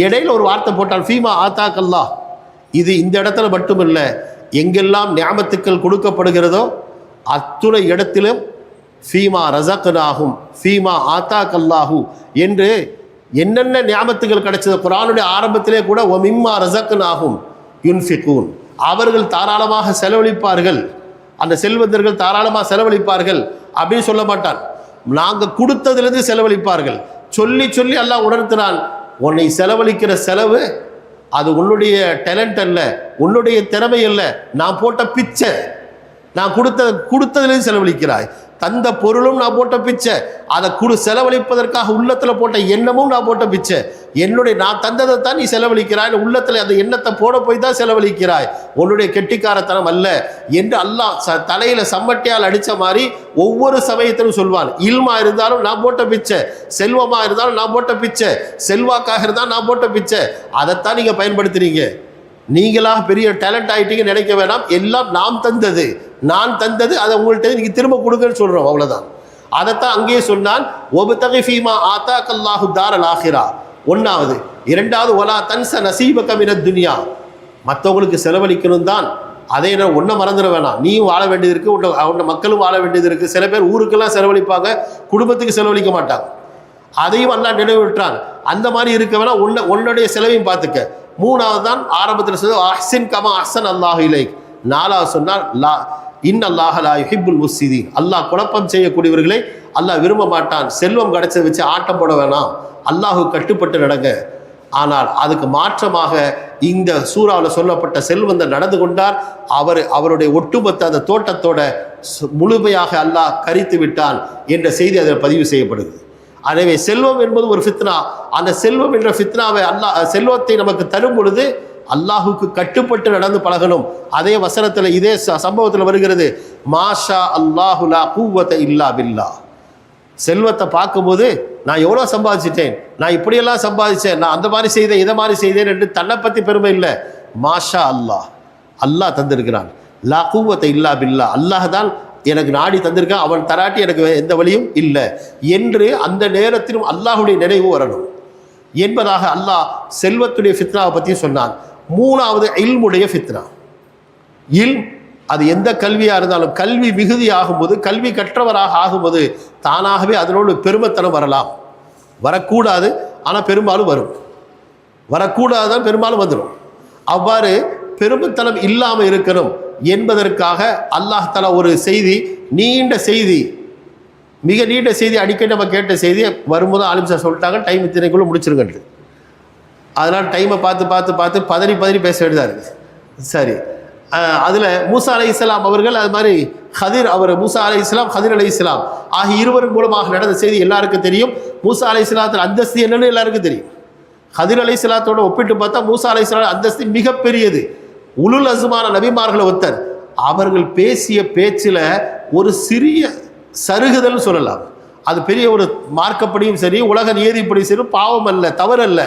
இடையில ஒரு வார்த்தை போட்டால் ஃபீமா ஆத்தாக் அல்லாஹ், இது இந்த இடத்துல மட்டும் இல்லை, எங்கெல்லாம் நியாமத்துக்கள் கொடுக்கப்படுகிறதோ அத்துணை இடத்திலும் ஃபீமா ரஸக்னாஹும் ஃபீமா ஆத்தாக் அல்லாஹு என்று என்னென்ன நியாமத்துகள் கிடைச்சது. குர்ஆனுடைய ஆரம்பத்திலே கூட ஒமிம்மா ரஸக்னாஹும் யுன்ஃபிகூன், அவர்கள் தாராளமாக செலவழிப்பார்கள், அந்த செல்வந்தர்கள் தாராளமாக செலவழிப்பார்கள் அப்படின்னு சொல்ல மாட்டான். நாங்கள் கொடுத்ததிலிருந்து செலவழிப்பார்கள் சொல்லி சொல்லி அல்லாஹ் உணர்த்துறான், உன்னை செலவழிக்கிற செலவு அது உன்னுடைய டேலண்ட் அல்ல, உன்னுடைய திறமை அல்ல, நான் போட்ட பிச்சை, நான் கொடுத்ததிலிருந்து செலவழிக்கிறாய். தந்த பொருளும் நான் போட்ட பிச்சை, அதை செலவழிப்பதற்காக உள்ளத்தில் போட்ட எண்ணமும் நான் போட்ட பிச்சை. நான் தந்ததை தான் நீ செலவழிக்கிறாய், உள்ளத்தில் அந்த எண்ணத்தை போட போய் தான் செலவழிக்கிறாய், உன்னுடைய கெட்டிக்காரத்தனம் அல்ல என்று அல்லாஹ் தலையில் சம்மட்டியால் அடித்த மாதிரி ஒவ்வொரு சமயத்திலும் சொல்வான். இல்மா இருந்தாலும் நான் போட்ட பிச்சை, செல்வமாக இருந்தாலும் நான் போட்ட பிச்சை, செல்வாக்காக இருந்தாலும் நான் போட்ட பிச்சை, அதைத்தான் நீங்கள் பயன்படுத்துறீங்க. நீங்களாக பெரிய டேலண்ட் ஆகிட்டீங்க நினைக்க வேண்டாம், எல்லாம் நான் தந்தது, நான் தந்தது, அதை உங்கள்கிட்ட நீங்கள் திரும்ப கொடுங்கன்னு சொல்கிறோம், அவ்வளோதான். அதைத்தான் அங்கேயே சொன்னான், ஒபுத்தகி ஃபீமா ஆத்தாக் அல்லாஹு தாரல் ஆஹிரா, ஒன்றாவது. இரண்டாவது, ஒலா தன்ச நசீபக மினத் துன்யா, மற்றவங்களுக்கு செலவழிக்கணும் தான், அதே நேரம் ஒன்றை மறந்துட வேணாம், நீயும் வாழ வேண்டியது இருக்குது, உன்னை மக்களும் வாழ வேண்டியது இருக்குது. சில பேர் ஊருக்கெல்லாம் செலவழிப்பாங்க, குடும்பத்துக்கு செலவழிக்க மாட்டாங்க. அதையும் அல்லாஹ் நினைவுற்றான். அந்த மாதிரி இருக்க வேணா, உன்னுடைய செலவையும் பார்த்துக்க. மூணாவது தான் ஆரம்பத்தில் சொல்ல அஹ்சின் கமா அஹ்சன் அல்லாஹு இலைக். நாலாவது சொன்னால் இன்னல்லாஹ லா யுஹிப்புல் முஃப்ஸிதீன். அல்லாஹ் குழப்பம் செய்யக்கூடியவர்களை அல்லாஹ் விரும்ப மாட்டான். செல்வம் கிடைச்சதை வச்சு ஆட்டம் போட வேணாம், அல்லாஹு கட்டுப்பட்டு நடங்க. ஆனால் அதுக்கு மாற்றமாக இந்த சூறாவில் சொல்லப்பட்ட செல்வந்தர் நடந்து கொண்டார். அவருடைய ஒட்டுமொத்த அந்த தோட்டத்தோட முழுமையாக அல்லாஹ் கரித்து விட்டான் என்ற செய்தி அதில் பதிவு செய்யப்படுது. எனவே செல்வம் என்பது ஒரு ஃபித்னா. அந்த செல்வம் என்ற ஃபித்னாவை செல்வத்தை நமக்கு தரும் பொழுது அல்லாஹுக்கு கட்டுப்பட்டு நடந்து பழகணும். அதே வசனத்தில் இதே சம்பவத்தில் வருகிறது, மாஷா அல்லாஹு லா குவத இல்லா பில்லா. செல்வத்தை பார்க்கும்போது நான் எவ்வளோ சம்பாதிச்சிட்டேன், நான் இப்படியெல்லாம் சம்பாதிச்சேன், நான் அந்த மாதிரி செய்தேன், இதை மாதிரி செய்தேன் என்று தன்னை பற்றி பெருமை இல்லை. மாஷா அல்லாஹ், அல்லாஹ் தந்திருக்கிறான். லா குவத இல்லா பில்லா, அல்லாஹ் தான் எனக்கு நாடி தந்திருக்கான், அவன் தராட்டி எனக்கு எந்த வழியும் இல்லை என்று அந்த நேரத்திலும் அல்லாஹுடைய நினைவு வரணும் என்பதாக அல்லாஹ் செல்வத்துடைய ஃபித்னாவை பற்றி சொன்னான். மூணாவது இல்முடைய ஃபித்னா. அது எந்த கல்வியாக இருந்தாலும் கல்வி மிகுதி ஆகும்போது, கல்வி கற்றவராக ஆகும்போது தானாகவே அதனோடு பெருமைத்தனம் வரலாம். வரக்கூடாது, ஆனால் பெரும்பாலும் வரும். வரக்கூடாதான் பெரும்பாலும் வந்துடும். அவ்வாறு பெருமைத்தனம் இல்லாமல் இருக்கணும் என்பதற்காக அல்லாஹ் தஆலா ஒரு செய்தி, நீண்ட செய்தி, மிக நீண்ட செய்தி, அடிக்கடி நம்ம கேட்ட செய்தி வரும்போது ஆலிம் சார் சொல்லிட்டாங்க டைம் இத்தனைக்குள்ளே முடிச்சிருங்கன்ட்டு. அதனால் டைமை பார்த்து பார்த்து பார்த்து பதறி பேச வேண்டியதாக இருக்குது. சரி, அதில் மூசா அலைஹிஸ்ஸலாம் அவர்கள், அது மாதிரி மூசா அலைஹிஸ்ஸலாம், ஹதிர் அலைஹிஸ்ஸலாம் ஆகிய இருவரின் மூலமாக நடந்த செய்தி எல்லாருக்கும் தெரியும். மூசா அலைஹிஸ்ஸலாத்தின் அந்தஸ்து என்னன்னு எல்லாருக்கும் தெரியும். ஹதிர் அலைஹிஸ்ஸலாத்தோட ஒப்பிட்டு பார்த்தா மூசா அலைஹிஸ்ஸலாம் அந்தஸ்து மிகப்பெரியது. உலுல் அஸ்மான நபிமார்களை ஒத்தர். அவர்கள் பேசிய பேச்சில் ஒரு சிறிய சருகுதல் சொல்லலாம். அது பெரிய ஒரு மார்க்கப்படியும் சரி, உலக நியதிப்படியும் சரி, பாவம் அல்ல, தவறல்ல.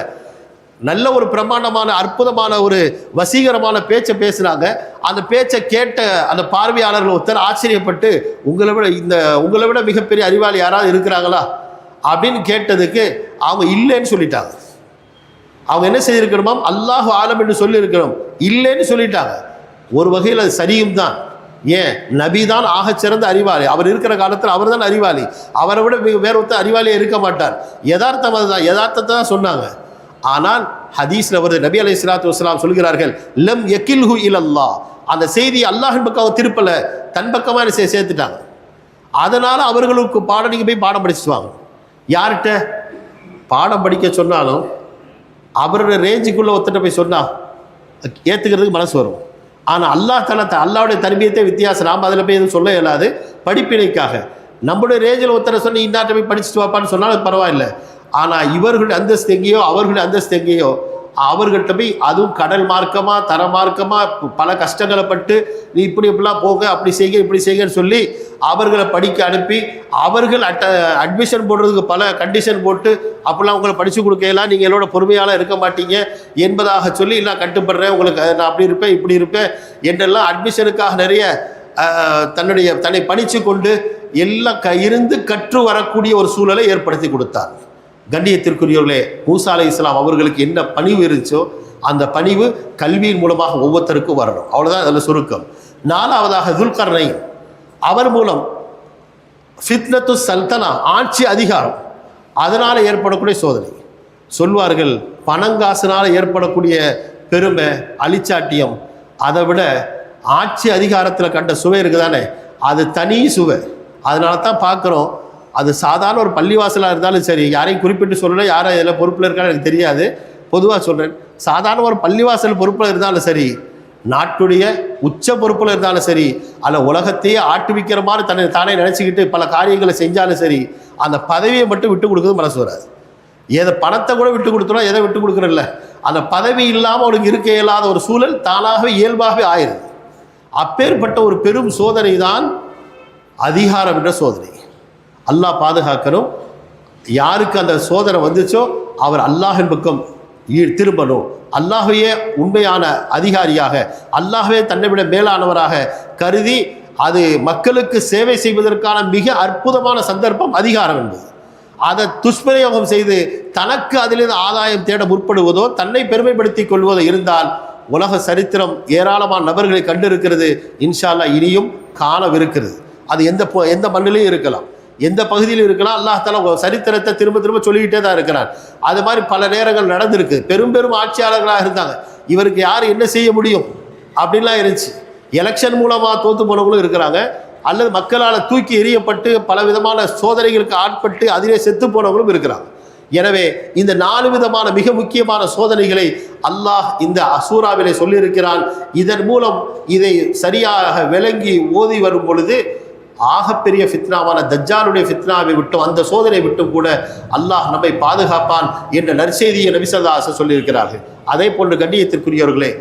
நல்ல ஒரு பிரமாண்டமான அற்புதமான ஒரு வசீகரமான பேச்சை பேசுனாங்க. அந்த பேச்சை கேட்ட அந்த பார்வையாளர்கள் ஒருத்தர் ஆச்சரியப்பட்டு, உங்களை விட மிகப்பெரிய அறிவாளி யாராவது இருக்கிறாங்களா அப்படின்னு கேட்டதுக்கு அவங்க இல்லைன்னு சொல்லிட்டாங்க. அவங்க என்ன செய்திருக்கணுமா, அல்லாஹு ஆலம் என்று சொல்லியிருக்கணும், இல்லைன்னு சொல்லிட்டாங்க. ஒரு வகையில் அது சரியும் தான். ஏன், நபி தான் ஆகச்சிறந்த அறிவாளி. அவர் இருக்கிற காலத்தில் அவர் தான் அறிவாளி. அவரை விட வேற ஒருத்தர் அறிவாளியே இருக்க மாட்டார். யதார்த்தம் அதுதான், யதார்த்தத்தை தான் சொன்னாங்க. ஆனால் ஹதீஸ்ல வருது, நபி அலைஹிஸ்ஸலாத்து வஸ்ஸலாம் சொல்கிறார்கள், லம் யகில்ஹு இலல்லாஹ். அந்த செய்தி அல்லாஹின் பக்கம் திருப்பல, தன் பக்கமாக சேர்த்துட்டாங்க. அதனால அவர்களுக்கு பாடம், நீங்க போய் பாடம் படிச்சுவாங்க. யார்கிட்ட பாடம் படிக்க சொன்னாலும் அவரோட ரேஞ்சுக்குள்ள ஒருத்தட்ட போய் சொன்னா ஏத்துக்கிறதுக்கு மனசு வரும். ஆனால் அல்லாஹ்வுடைய தர்பியத்தை வித்தியாசம். நாம் அதில் போய் எதுவும் சொல்ல இயலாது. படிப்பினைக்காக நம்முடைய ரேஞ்சில் ஒருத்தரை சொல்லி இன்னாட்ட போய் படிச்சுட்டு வாப்பான்னு சொன்னாலும் பரவாயில்லை. ஆனால் இவர்களுடைய அந்தஸ்து எங்கேயோ, அவர்களுடைய அந்தஸ்து எங்கேயோ, அவர்கள்ட்ட போய் அதுவும் கடல் மார்க்கமாக தரமார்க்கமாக பல கஷ்டங்களை பட்டு நீ இப்படிலாம் போங்க, அப்படி செய்க, இப்படி செய்கன்னு சொல்லி அவர்களை படிக்க அனுப்பி, அவர்கள் அட்மிஷன் போடுறதுக்கு பல கண்டிஷன் போட்டு அப்படிலாம் உங்களை படித்து கொடுக்கலாம், நீங்கள் என்னோட பொறுமையால் இருக்க மாட்டீங்க என்பதாக சொல்லி நான் கட்டுப்படுறேன், உங்களுக்கு நான் அப்படி இருப்பேன் இப்படி இருப்பேன் என்றெல்லாம் அட்மிஷனுக்காக நிறைய தன்னை பணித்து கொண்டு எல்லாம் இருந்து கற்று வரக்கூடிய ஒரு சூழலை ஏற்படுத்தி கொடுத்தார். கண்ணியத்திற்குரியவர்களே, மூசா அலைஹிஸ்ஸலாம் அவர்களுக்கு என்ன பணிவு இருந்துச்சோ அந்த பணிவு கல்வியின் மூலமாக ஒவ்வொருத்தருக்கும் வரணும். அவ்வளோதான் அதில் சுருக்கம். நாலாவதாக துல்கர்னைன், அவர் மூலம் ஃபித்னத்து சல்தனா, ஆட்சி அதிகாரம், அதனால் ஏற்படக்கூடிய சோதனை. சொல்வார்கள், பணங்காசினால் ஏற்படக்கூடிய பெருமை அழிச்சாட்டியம் அதை விட ஆட்சி அதிகாரத்தில் கண்ட சுவை இருக்குதானே, அது தனி சுவை. அதனால தான் பார்க்குறோம், அது சாதாரண ஒரு பள்ளிவாசலாக இருந்தாலும் சரி, யாரையும் குறிப்பிட்டு சொல்லலை, யாரும் இதில் பொறுப்பில் இருக்கான்னு எனக்கு தெரியாது, பொதுவாக சொல்கிறேன், சாதாரண ஒரு பள்ளிவாசல் பொறுப்பில் இருந்தாலும் சரி, நாட்டுடைய உச்ச பொறுப்பில் இருந்தாலும் சரி, அல்ல உலகத்தையே ஆட்டுவிக்கிற மாதிரி தானே நினச்சிக்கிட்டு பல காரியங்களை செஞ்சாலும் சரி, அந்த பதவியை மட்டும் விட்டு கொடுக்குறது மனசு வராது. எதை பணத்தை கூட விட்டு கொடுத்தோம், எதை விட்டு கொடுக்குறதில்ல, அந்த பதவி இல்லாமல் அவனுக்கு இருக்க இயலாத ஒரு சூழல் தானாகவே இயல்பாகவே ஆயிடுது. அப்பேற்பட்ட ஒரு பெரும் சோதனை தான் அதிகாரம் என்ற சோதனை. அல்லாஹ் பாதுகாக்கணும். யாருக்கு அந்த சோதனை வந்துச்சோ அவர் அல்லாஹின் பக்கம் திரும்பணும். அல்லாஹ்வையே உண்மையான அதிகாரியாக, அல்லாஹ்வே தன்னை விட மேலானவராக கருதி அது மக்களுக்கு சேவை செய்வதற்கான மிக அற்புதமான சந்தர்ப்பம் அதிகாரம் என்பது. அதை துஷ்பிரயோகம் செய்து தனக்கு அதிலிருந்து ஆதாயம் தேட முற்படுவதோ, தன்னை பெருமைப்படுத்திக் கொள்வதோ இருந்தால் உலக சரித்திரம் ஏராளமான நபர்களை கண்டிருக்கிறது. இன்ஷா அல்லாஹ் இனியும் காணவிருக்கிறது. அது எந்த மண்ணிலையும் இருக்கலாம், எந்த பகுதியிலும் இருக்கலாம். அல்லாஹ் தஆலா சரித்திரத்தை திரும்ப திரும்ப சொல்லிக்கிட்டே தான் இருக்கிறான். அது மாதிரி பல நேரங்கள் நடந்திருக்கு. பெரும் ஆட்சியாளர்களாக இருந்தாங்க, இவருக்கு யார் என்ன செய்ய முடியும் அப்படின்லாம் இருந்துச்சு. எலெக்ஷன் மூலமாக தோற்று போனவங்களும் இருக்கிறாங்க, அல்லது மக்களால் தூக்கி எறியப்பட்டு பலவிதமான சோதனைகளுக்கு ஆட்பட்டு அதிலே செத்து போனவங்களும் இருக்கிறாங்க. எனவே இந்த 4 விதமான மிக முக்கியமான சோதனைகளை அல்லாஹ் இந்த சூராவிலே சொல்லியிருக்கிறான். இதன் மூலம் இதை சரியாக விளங்கி ஓதி வரும் பொழுது ஆகப்பெரிய ஃபித்னாவான தஜ்ஜாலுடைய ஃபித்னாவை விட்டும் அந்த சோதனை விட்டும் கூட அல்லாஹ் நம்மை பாதுகாப்பான் என்ற நற்செய்தியை நபி ஸல்லல்லாஹு அலைஹி வஸல்லம் சொல்லியிருக்கிறார்கள். அதே போன்று கண்ணியத்திற்குரியவர்களே,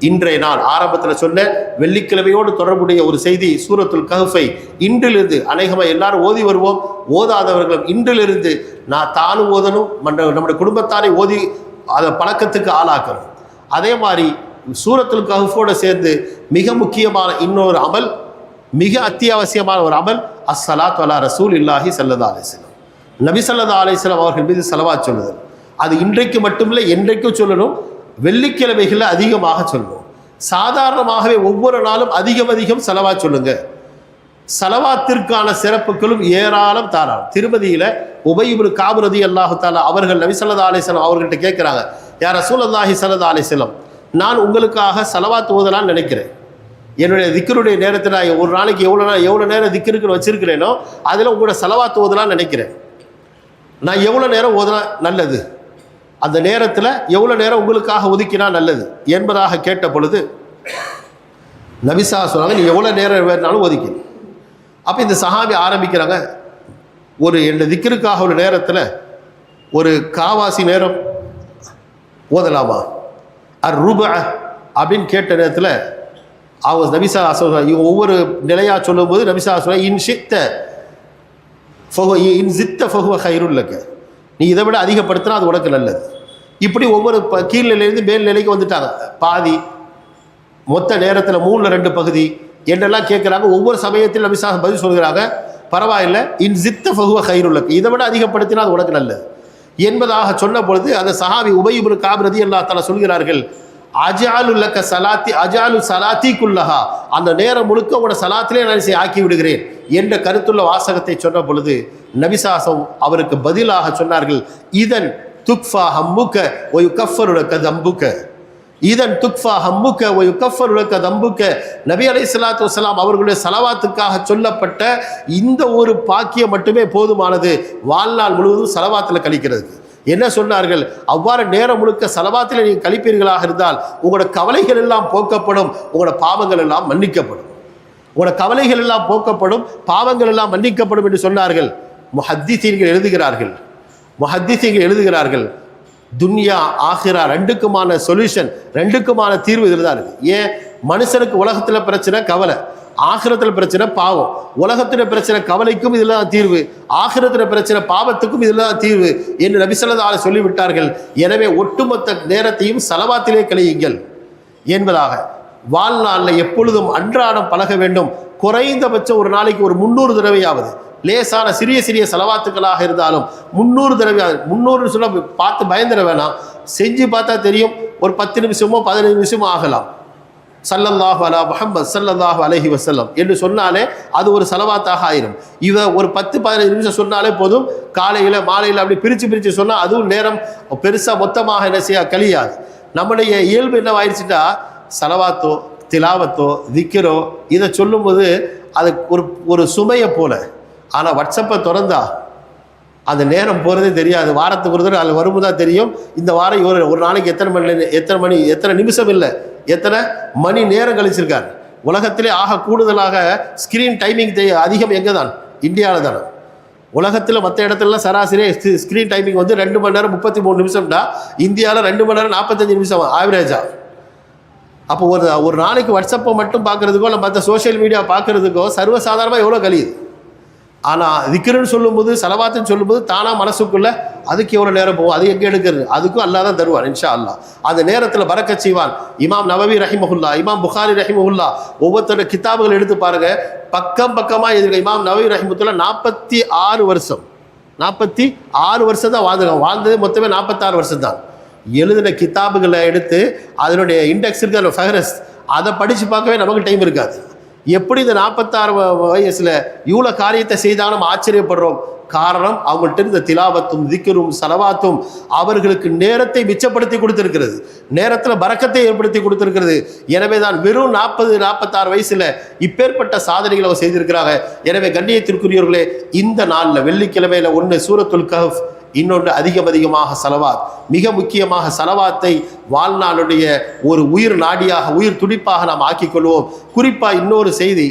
இன்றைய நாள் ஆரம்பத்தில் சொன்ன வெள்ளிக்கிழமையோடு தொடர்புடைய ஒரு செய்தி, சூரத்துல் கஹ்ஃபை இன்றிலிருந்து அநேகமாக எல்லாரும் ஓதி வருவோம். ஓதாதவர்களும் இன்றிலிருந்து தானும் ஓதணும், நம்முடைய குடும்பத்தாரை ஓதி அதை பழக்கத்துக்கு ஆளாக்கணும். அதே மாதிரி சூரத்துல் கஹ்ஃபோடு சேர்ந்து மிக முக்கியமான இன்னொரு அமல், மிக அத்தியாவசியமான ஒரு அமல், அஸ்ஸலாத்து அலா ரசூலில்லாஹி ஸல்லல்லாஹு அலைஹி வஸல்லம், நபி ஸல்லல்லாஹு அலைஹி வஸல்லம் அவர்கள் மீது ஸலவாத் சொல்லுதல். அது இன்றைக்கு மட்டுமில்லை, என்றைக்கும் சொல்லணும். வெள்ளிக்கிழமைகளில் அதிகமாக சொல்லணும். சாதாரணமாகவே ஒவ்வொரு நாளும் அதிகம் ஸலவாத் சொல்லுங்க. ஸலவாத்திற்கான சிறப்புகளும் ஏராளம் தாராளம். திருமதியில் உபய் இப்னு கஅப் ரலியல்லாஹு தஆலா அவர்கள் நபி ஸல்லல்லாஹு அலைஹி வஸல்லம் அவர்கள்ட்ட கேட்குறாங்க, யா ரசூலல்லாஹி ஸல்லல்லாஹு அலைஹி வஸல்லம், நான் உங்களுக்காக ஸலவாத் ஓதலான்னு நினைக்கிறேன். என்னுடைய திக்ருடைய நேரத்தை நான் ஒரு நாளைக்கு எவ்வளோ நேரம் திக்ருக்குன்னு வச்சிருக்கிறேனோ அதில் உங்களோட ஸலவாத் ஓதலான்னு நினைக்கிறேன். நான் எவ்வளோ நேரம் ஓதுனா நல்லது, அந்த நேரத்தில் எவ்வளோ நேரம் உங்களுக்காக ஒதுக்கினா நல்லது என்பதாக கேட்ட பொழுது நபி ஸல்லல்லாஹு அலைஹி வஸல்லம் சொன்னாங்க, நீ எவ்வளோ நேரம் வேணாலும் ஒதுக்கணும். அப்போ இந்த சஹாபி ஆரம்பிக்கிறாங்க, என்னுடைய திக்ருக்காக ஒரு நேரத்தில் ஒரு காவாசி நேரம் ஓதலாமா ரூப அப்படின்னு கேட்ட நேரத்தில் அவங்க நபி ஸல்லல்லாஹு அலைஹி வஸல்லம் இவங்க ஒவ்வொரு நிலையாக சொல்லும்போது நபி ஸல்லல்லாஹு அலைஹி வஸல்லம் இன் ஜித்த ஃபஹுவ கைருல் லக, நீ இதை விட அதிகப்படுத்தினா அது உனக்கு நல்லது. இப்படி ஒவ்வொரு கீழ்நிலையிலேருந்து மேல் நிலைக்கு வந்துட்டாங்க. பாதி, மொத்த நேரத்தில் 3/2 பகுதி என்றெல்லாம் கேட்குறாங்க. ஒவ்வொரு சமயத்தில் நபி ஸல்லல்லாஹு பதில் சொல்கிறாங்க, பரவாயில்லை, இன் ஜித்த ஃபஹுவ கைருல் லக, இதை விட அதிகப்படுத்தினா அது உனக்கு நல்லது என்பதாக சொன்ன பொழுது அந்த சஹாபி உபய் இப்னு கஅப் ரலியல்லாஹு தஆலா சொல்கிறார்கள், அஜாலுல்லக்க சலாத்தி அஜாலு சலாத்தி குல்லஹா, அந்த நேரம் முழுக்க உங்களோட சலாத்திலே நான் ஆக்கி விடுகிறேன் என்ற கருத்துள்ள வாசகத்தை சொன்ன பொழுது நபி ஸல்லல்லாஹு அலைஹி வஸல்லம் அவருக்கு பதிலாக சொன்னார்கள், இதன் துக்ஃபா ஹம்முக வ யுகஃபரு லக தம்புக, இதன் துக்ஃபா ஹம்முக வ யுகஃபரு லக தம்புக. நபி அலைஹிஸ்ஸலாத்து வஸலாம் அவர்களுடைய ஸலவாத்துக்காக சொல்லப்பட்ட இந்த ஒரு பாக்கியம் மட்டுமே போதுமானது வாழ்நாள் முழுவதும் ஸலவாத்தில் கழிக்கிறதுக்கு. என்ன சொன்னார்கள், அவ்வாறு நேரம் முழுக்க ஸலவாத்தில் நீங்கள் கழிப்பீர்களாக இருந்தால் உங்களோட கவலைகள் எல்லாம் போக்கப்படும், உங்களோட பாவங்கள் எல்லாம் மன்னிக்கப்படும், உங்களோட கவலைகள் எல்லாம் போக்கப்படும், பாவங்கள் எல்லாம் மன்னிக்கப்படும் என்று சொன்னார்கள். முஹத்திஸீன்கள் எழுதுகிறார்கள், துன்யா ஆகிரா ரெண்டுக்குமான சொல்யூஷன், ரெண்டுக்குமான தீர்வு இதில் தான் இருக்குது. ஏன், மனுஷனுக்கு உலகத்தில் பிரச்சனை கவலை, ஆகிரத்தில் பிரச்சனை பாவம். உலகத்தில் பிரச்சனை கவலைக்கும் இதில் தான் தீர்வு, ஆகிரத்தில் பிரச்சனை பாவத்துக்கும் இதில் தான் தீர்வு என்று நபி ஸல்லல்லாஹு அலைஹி வஸல்லம் சொல்லிவிட்டார்கள். எனவே ஒட்டுமொத்த நேரத்தையும் ஸலவாத்திலே கழியுங்கள் என்பதாக வாழ்நாளில் எப்பொழுதும் அன்றாடம் பழக வேண்டும். குறைந்தபட்சம் ஒரு நாளைக்கு ஒரு 300 தடவையாவது, லேசான சிறிய ஸலவாத்துக்களாக இருந்தாலும் 300 தடவையாவது. 300 சொல்ல பார்த்து பயந்துட வேணாம், செஞ்சு பார்த்தா தெரியும். ஒரு 10 நிமிஷமோ 15 நிமிஷமோ ஆகலாம். ஸல்லல்லாஹு அலா முஹம்மத் ஸல்லல்லாஹு அலைஹி வஸல்லம் என்று சொன்னாலே அது ஒரு ஸலவாத்தாக ஆயிரும். ஒரு 10-15 நிமிஷம் சொன்னாலே போதும். காலையில் மாலையில் அப்படி பிரித்து சொன்னால் அதுவும் நேரம் பெருசாக மொத்தமாக என்ன செய்ய கழியாது. நம்முடைய இயல்பு என்ன ஆயிடுச்சுட்டா, ஸலவாத்தோ திலாவத்தோ திக்ரோ இதை சொல்லும்போது அது ஒரு சுமையை போல. ஆனால் வாட்ஸ்அப்பை திறந்தா அந்த நேரம் போகிறதே தெரியாது. வாரத்துக்கு ஒரு தடவை அதில் வரும்போது தெரியும், இந்த வாரம் ஒரு நாளைக்கு எத்தனை நிமிஷம் இல்லை, எத்தனை மணி நேரம் கழிச்சிருக்கார். உலகத்திலே ஆக கூடுதலாக ஸ்க்ரீன் டைமிங் அதிகம் எங்கே தான், இந்தியாவில் தானே. உலகத்தில் மற்ற இடத்துலலாம் சராசரி ஸ்க்ரீன் டைமிங் 2 மணி நேரம் 33 நிமிஷம்டா, இந்தியாவில் 2 மணி நேரம் 45 நிமிஷம் ஆவரேஜாக. அப்போ ஒரு நாளைக்கு வாட்ஸ்அப்பை மட்டும் பார்க்குறதுக்கோ இல்லை மற்ற சோஷியல் மீடியா பார்க்குறதுக்கோ சர்வசாதாரணமாக எவ்வளோ கழியுது. ஆனால் திக்ருன்னு சொல்லும்போது, ஸலவாத்துன்னு சொல்லும்போது தானாக மனசுக்குள்ளே அதுக்கு எவ்வளோ நேரம் போகும், அது எங்கே எடுக்கிறது, அதுக்கும் அல்லாஹ் தான் தருவான் இன்ஷா அல்லாஹ். அந்த நேரத்தில் பரக்கத் செய்வான். இமாம் நவவி ரஹிமஹுல்லா, இமாம் புகாரி ரஹிமஹுல்லா ஒவ்வொருத்தரோட கிதாபுகள் எடுத்து பாருங்கள், பக்கமாக எதிர்க்க. இமாம் நவவி ரஹிமத்துல்லா 46 வருஷம் தான் வாழ்ந்தது. மொத்தமே 46 வருஷம் தான். எழுதின கிதாபுகளை எடுத்து அதனுடைய இண்டெக்ஸ் இருக்குது, அதில் ஃபஹரஸ்ட், அதை படித்து பார்க்கவே நமக்கு டைம் இருக்காது. எப்படி இந்த 46 வயசில் இவ்வளோ காரியத்தை செய்தாலும் நம்ம ஆச்சரியப்படுறோம். காரணம், அவங்கள்ட்ட இந்த திலாவத்தும் திக்ரும் சலவாத்தும் அவர்களுக்கு நேரத்தை மிச்சப்படுத்தி கொடுத்திருக்கிறது, நேரத்தில் பரக்கத்தை ஏற்படுத்தி கொடுத்திருக்கிறது. எனவே தான் வெறும் 40-46 வயசில் இப்பேற்பட்ட சாதனைகளை அவர் செய்திருக்கிறாங்க. எனவே கண்ணியத்திற்குரியவர்களே, இந்த நாளில் வெள்ளிக்கிழமையில் ஒன்று சூரத்துல் கஹ்ஃப், இன்னொன்று அதிகமாக சலவாத். மிக முக்கியமாக சலவாத்தை வாழ்நாளுடைய ஒரு உயிர் நாடியாக, உயிர் துடிப்பாக நாம் ஆக்கிக்கொள்வோம். குறிப்பாக இன்னொரு செய்தி,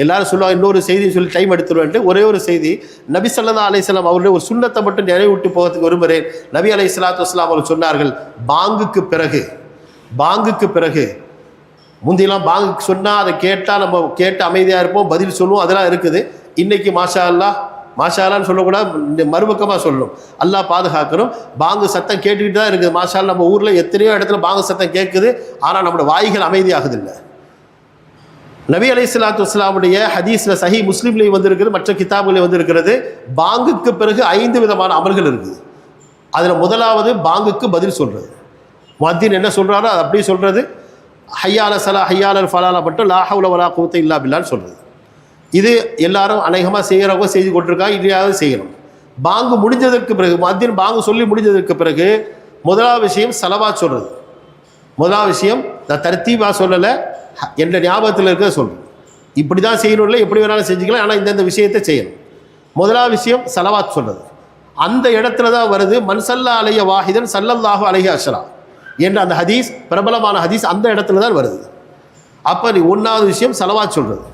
எல்லாரும் சொல்லுவாங்க இன்னொரு செய்தி சொல்லி டைம் எடுத்துருவேன்ட்டு, ஒரே ஒரு செய்தி, நபி ஸல்லல்லாஹு அலைஹி வஸல்லம் அவருடைய ஒரு சுன்னத்தை மட்டும் நினைவூட்டி போகிறதுக்கு விரும்புகிறேன். நபி அலைஹிஸ்ஸலாத்து வஸ்ஸலாம் அவர்கள் சொன்னார்கள், பாங்குக்கு பிறகு முந்தியெல்லாம் பாங்குக்கு சொன்னால் அதை கேட்டால் நம்ம கேட்டு அமைதியாக இருப்போம், பதில் சொல்லுவோம், அதெல்லாம் இருக்குது. இன்றைக்கி மாஷா அல்லான்னு சொல்லக்கூடாது, மறுபக்கமாக சொல்லணும். அல்லாஹ் பாதுகாக்கணும். பாங்கு சத்தம் கேட்டுக்கிட்டு தான் இருக்குது. மாஷா அல்லாஹ், நம்ம ஊரில் எத்தனையோ இடத்துல பாங்கு சத்தம் கேட்குது, ஆனால் நம்மளோட வாய்கள் அமைதியாகுதில்லை. நபி அலைஹிஸ்ஸலாத்து வஸ்ஸலாமுடைய ஹதீஸில் சஹீ முஸ்லிம்லேயும் வந்திருக்கிறது, மற்ற கிதாபுலையும் வந்திருக்கிறது. பாங்குக்கு பிறகு 5 விதமான அமல்கள் இருக்குது. அதில் முதலாவது பாங்குக்கு பதில் சொல்கிறது. முஅத்தின் என்ன சொல்கிறாரோ அது அப்படியே சொல்கிறது. ஹய்யால சலா ஹய்யால ஃபலால மட்டும் லா ஹவ்ல வலா குவத்த இல்லா பில்லான்னு சொல்கிறது. இது எல்லாரும் அநேகமாக செய்கிறவங்க செய்து கொண்டிருக்காங்க, இதையாவது செய்யணும். பாங்கு முடிஞ்சதற்கு பிறகு, முஅத்தின் பாங்கு சொல்லி முடிஞ்சதற்கு பிறகு முதலாவது விஷயம் சலவாத் சொல்கிறது. முதலாவது விஷயம், நான் தர்த்தீபாக சொல்லலை, என்ற ஞாபகத்தில் இருக்கிறத சொல்கிறேன். இப்படி தான் செய்யணும், இல்லை எப்படி வேணாலும் செஞ்சுக்கலாம், ஆனால் இந்தந்த விஷயத்தை செய்யணும். முதலாவது விஷயம் சலவாத் சொல்கிறது. அந்த இடத்துல தான் வருது, மன்சல்லா அலைய வாஹிதன் ஸல்லல்லாஹு அலைஹி அஷ்ரா என்ற அந்த ஹதீஸ், பிரபலமான ஹதீஸ் அந்த இடத்துல தான் வருது. அப்போ நீ ஒன்றாவது விஷயம் சலவாத் சொல்கிறது.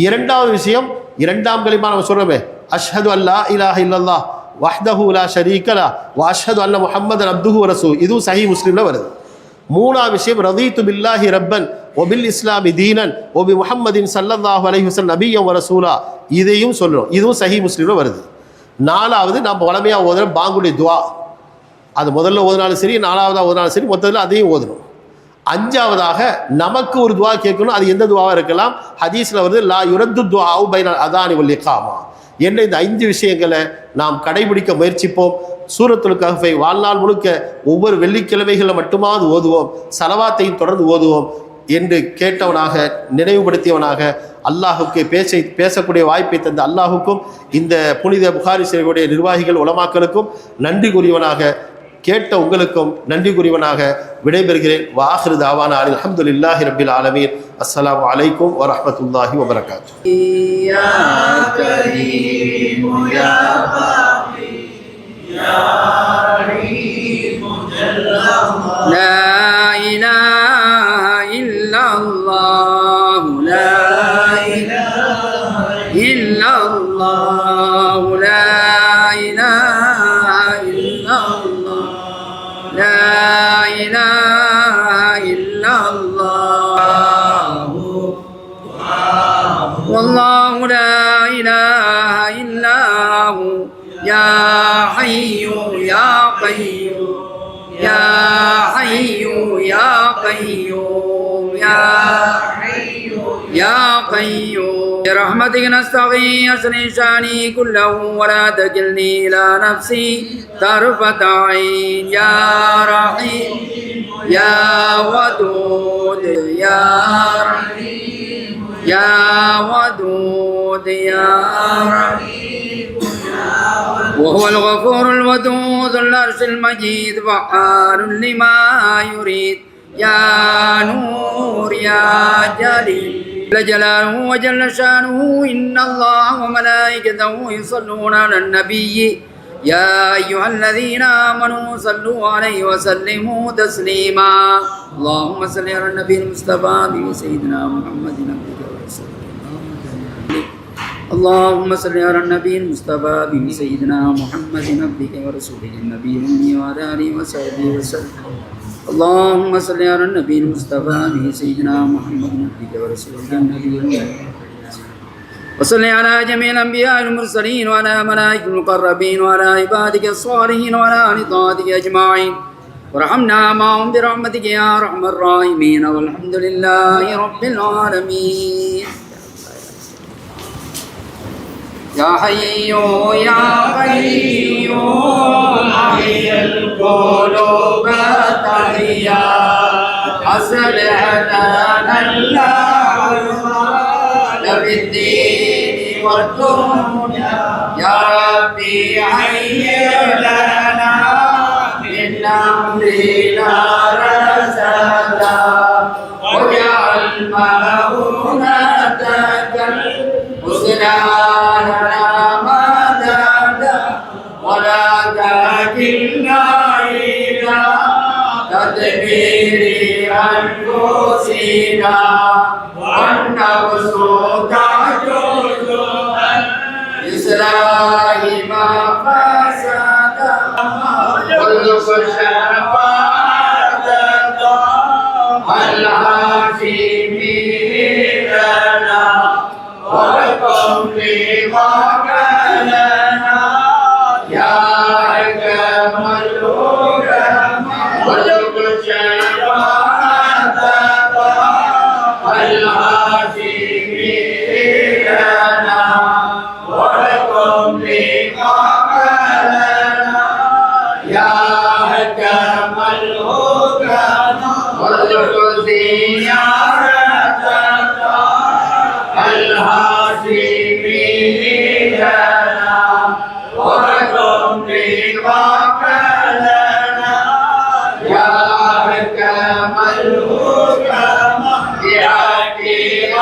இரண்டாவது விஷயம், இரண்டாம் கலிமா நம்ம சொல்கிறோமே, அஷ்ஹது அல்லா இலாஹ இல்லல்லாஹ் வஹ்தஹு லா ஷரீக லஹ் வ அஷ்ஹது அன்ன முஹம்மதன் அப்துஹு வ ரசூலுஹு, இதுவும் சஹீஹ் முஸ்லிமில் வருது. மூணாவது விஷயம், ரதீது பில்லாஹி ரப்பன் ஒபில் இஸ்லாமி தீனன் ஒபி முஹம்மதின் ஸல்லல்லாஹு அலைஹி வஸல்லம் நபிய்யன் வ ரசூலா, இதையும் சொல்கிறோம், இதுவும் சஹீஹ் முஸ்லிமில் வருது. நாலாவது, நம்ம வளமையாக ஓதுற பாங்குடைய துவா, அது முதல்ல ஓதுனாலும் சரி, நாலாவதாக ஓதுனாலும் சரி, மொத்தத்தில் அதையும் ஓதணும். அஞ்சாவதாக நமக்கு ஒரு துவா கேட்கணும். அது எந்த துவாவாக இருக்கலாம்? ஹதீஸில் வருது, லா யுரத்து துஆஉ பைனல் அதானி வல் இகாமா என்ற இந்த 5 விஷயங்களை நாம் கடைபிடிக்க முயற்சிப்போம். சூரத்துல் கஹ்ஃபை வாழ்நாள் முழுக்க ஒவ்வொரு வெள்ளிக்கிழமைகளில் மட்டுமாவது ஓதுவோம், சலவாத்தையும் தொடர்ந்து ஓதுவோம் என்று கேட்டவனாக, நினைவுபடுத்தியவனாக, அல்லாஹுக்கு பேசக்கூடிய வாய்ப்பை தந்த அல்லாஹுக்கும் இந்த புனித புகாரி ஷரீஃபுடைய நிர்வாகிகள் உலமாக்களுக்கும் நன்றி கூறியவனாக, கேட்ட உங்களுக்கும் நன்றி கூறியவனாக விடைபெறுகிறேன். வாஹிரு தாவானா அல்ஹம்துலில்லாஹி ரப்பில் ஆலமீன். அஸ்ஸலாமு அலைக்கும் வரஹ்மத்துல்லாஹி வபரகாத்துஹு. யா கரீம் யா பாகி யா ரஹீம் ஜல்லல்லாஹு லா இலாஹ இல்லல்லாஹு லா இலாஹ இல்லல்லாஹு லா இலாஹ இல்லல்லாஹு லா இலாஹ இல்லல்லாஹு வல்லாஹு லா இலாஹ இல்லாஹு யா ஹய்யு யா கய்யூம் யா ஹய்யு யா கய்யூம் யா ஹய்யு யா கய்யூம் برحمتك نستغيث أصلح شأني كله ولا تكلني إلى نفسي طرفة عين يا رحيم يا ودود يا رحيم يا ودود يا رحيم وهو الغفور الودود ذو العرش المجيد فعال لما يريد يا نور يا جليل جل جلاله وجل شانه إن الله وملائكته يصلون على النبي يا أيها الذين آمنوا صلوا عليه وسلموا تسليما اللهم صل على النبي المصطفى سيدنا محمد عبدك ورسولك اللهم صل على النبي المصطفى سيدنا محمد عبدك ورسولك النبي الأمي وعلى آله وصحبه وسلم اللهم صل على النبي المصطفى سيدنا محمد عبدك ورسولك النبي الأمي وصل على جميع الأنبياء والمرسلين وعلى ملائكة المقربين وعلى عبادك الصالحين وعلى أهل طاعتك أجمعين وارحمنا معهم برحمتك يا أرحم الراحمين والحمد لله رب العالمين. يا حي يا قيوم أحيي القلوب هاديا أصلح لنا الله في الدين والدنيا يا ربي هيئ لنا من أمرنا رشدا واجعل مؤونتك الحسنى لنا مددا ولا تكلنا إلى تدبير أنفسنا والنفس تعجز بإصلاح ما فسد والشفاعة العاشمين لنا والقول ما لنا يا حكم الحكماء والشفاعة العاشمين لنا والقول ما لنا يا حكم الحكماء والزيارة الهاشمين لنا وكن بوكلنا يا حكم الحكماء بحق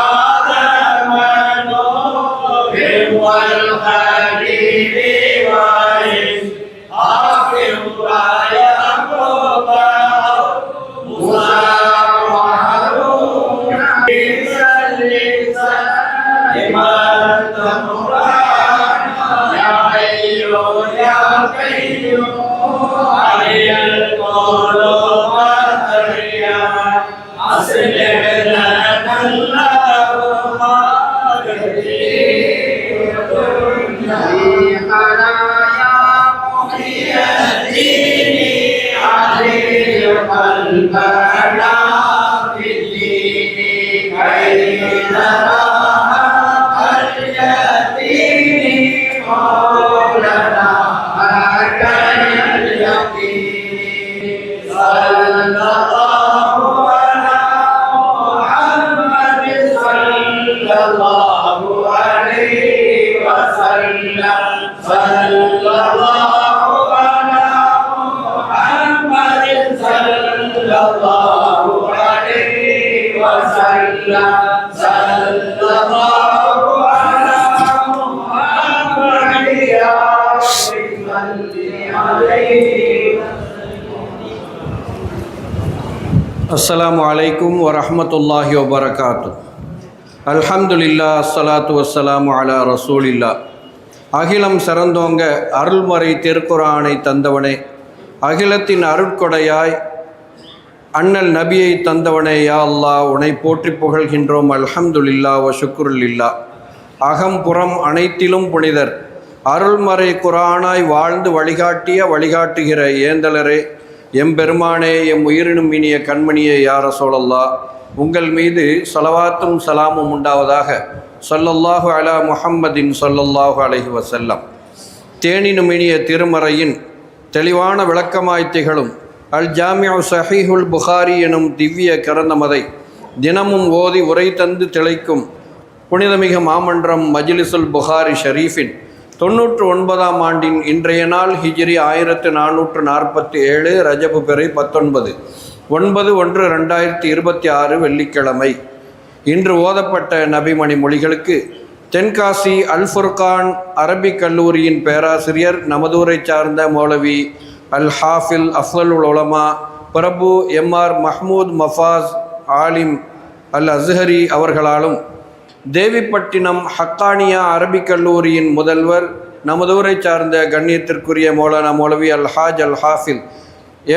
آدم ونوح والخليل وإسحاق ويعقوب موسى وهارون يا حي يا قيوم علي القلوب والرياح أصلح لنا اللهم يا محيي الدين علي قلبنا في الدين كي نرى اليتيم مولانا هكذا اليقين صلى الله على محمد صلى الله عليه وسلم صلى الله على محمد صلى الله عليه وسلم صلى الله على محمد يا رب صل عليه. அஸ்ஸலாமு அலைக்கும் வரஹ்மத்துல்லாஹி வபரகாத்து. அல்ஹம்துலில்லாஹ் அஸ்ஸலாத்து வஸ்ஸலாமு அலா ரசூலில்லாஹ். அகிலம் சிறந்தோங்க அருள்மறை திருக்குர்ஆனை தந்தவனே, அகிலத்தின் அருட்கொடையாய் அண்ணல் நபியை தந்தவனே, யா அல்லாஹ் உன்னை போற்றி புகழ்கின்றோம். அல்ஹம்துலில்லாஹ் வ ஷுக்ருலில்லாஹ். அகம்புறம் அனைத்திலும் புனிதர், அருள்மறை குர்ஆனாய் வாழ்ந்து வழிகாட்டுகிற ஏந்தலரே, எம்பெருமானே, எம் உயிரினும் இனிய கண்மணியே, யா ரசூலல்லாஹ், உங்கள் மீது ஸலவாத்தும் சலாமும் உண்டாவதாக. ஸல்லல்லாஹு அலா முஹம்மதின் ஸல்லல்லாஹு அலைஹி வஸல்லம். தேனினும் இனிய திருமறையின் தெளிவான விளக்கமாய் திகழும் அல் ஜாமிஉ ஸஹீஹுல் புகாரி எனும் திவ்ய கிரந்தமதை தினமும் ஓதி உரை தந்து திளைக்கும் புனிதமிகு மாமன்றம் மஜ்லிஸுல் புகாரி ஷரீஃபின் 99ஆம் ஆண்டின் இன்றைய நாள் ஹிஜ்ரி 1447 ரஜபு பிறை 19 9/1/2026 வெள்ளிக்கிழமை. இன்று ஓதப்பட்ட நபிமணி மொழிகளுக்கு தென்காசி அல் ஃபுர்கான் அரபிக் கல்லூரியின் பேராசிரியர், நமதூரை சார்ந்த மௌலவி அல் ஹாஃபில் அஃதலுல் உலமா பிரபு எம்ஆர் மஹ்மூத் மஃபாஸ் ஆலிம் அல் அஸ்ஹரி அவர்களாலும், தேவிப்பட்டினம் ஹக்கானியா அரபிக் கல்லூரியின் முதல்வர், நமதூரை சார்ந்த கண்ணியத்திற்குரிய மௌலானா மௌலவி அல் ஹாஜ் அல் ஹாஃபில்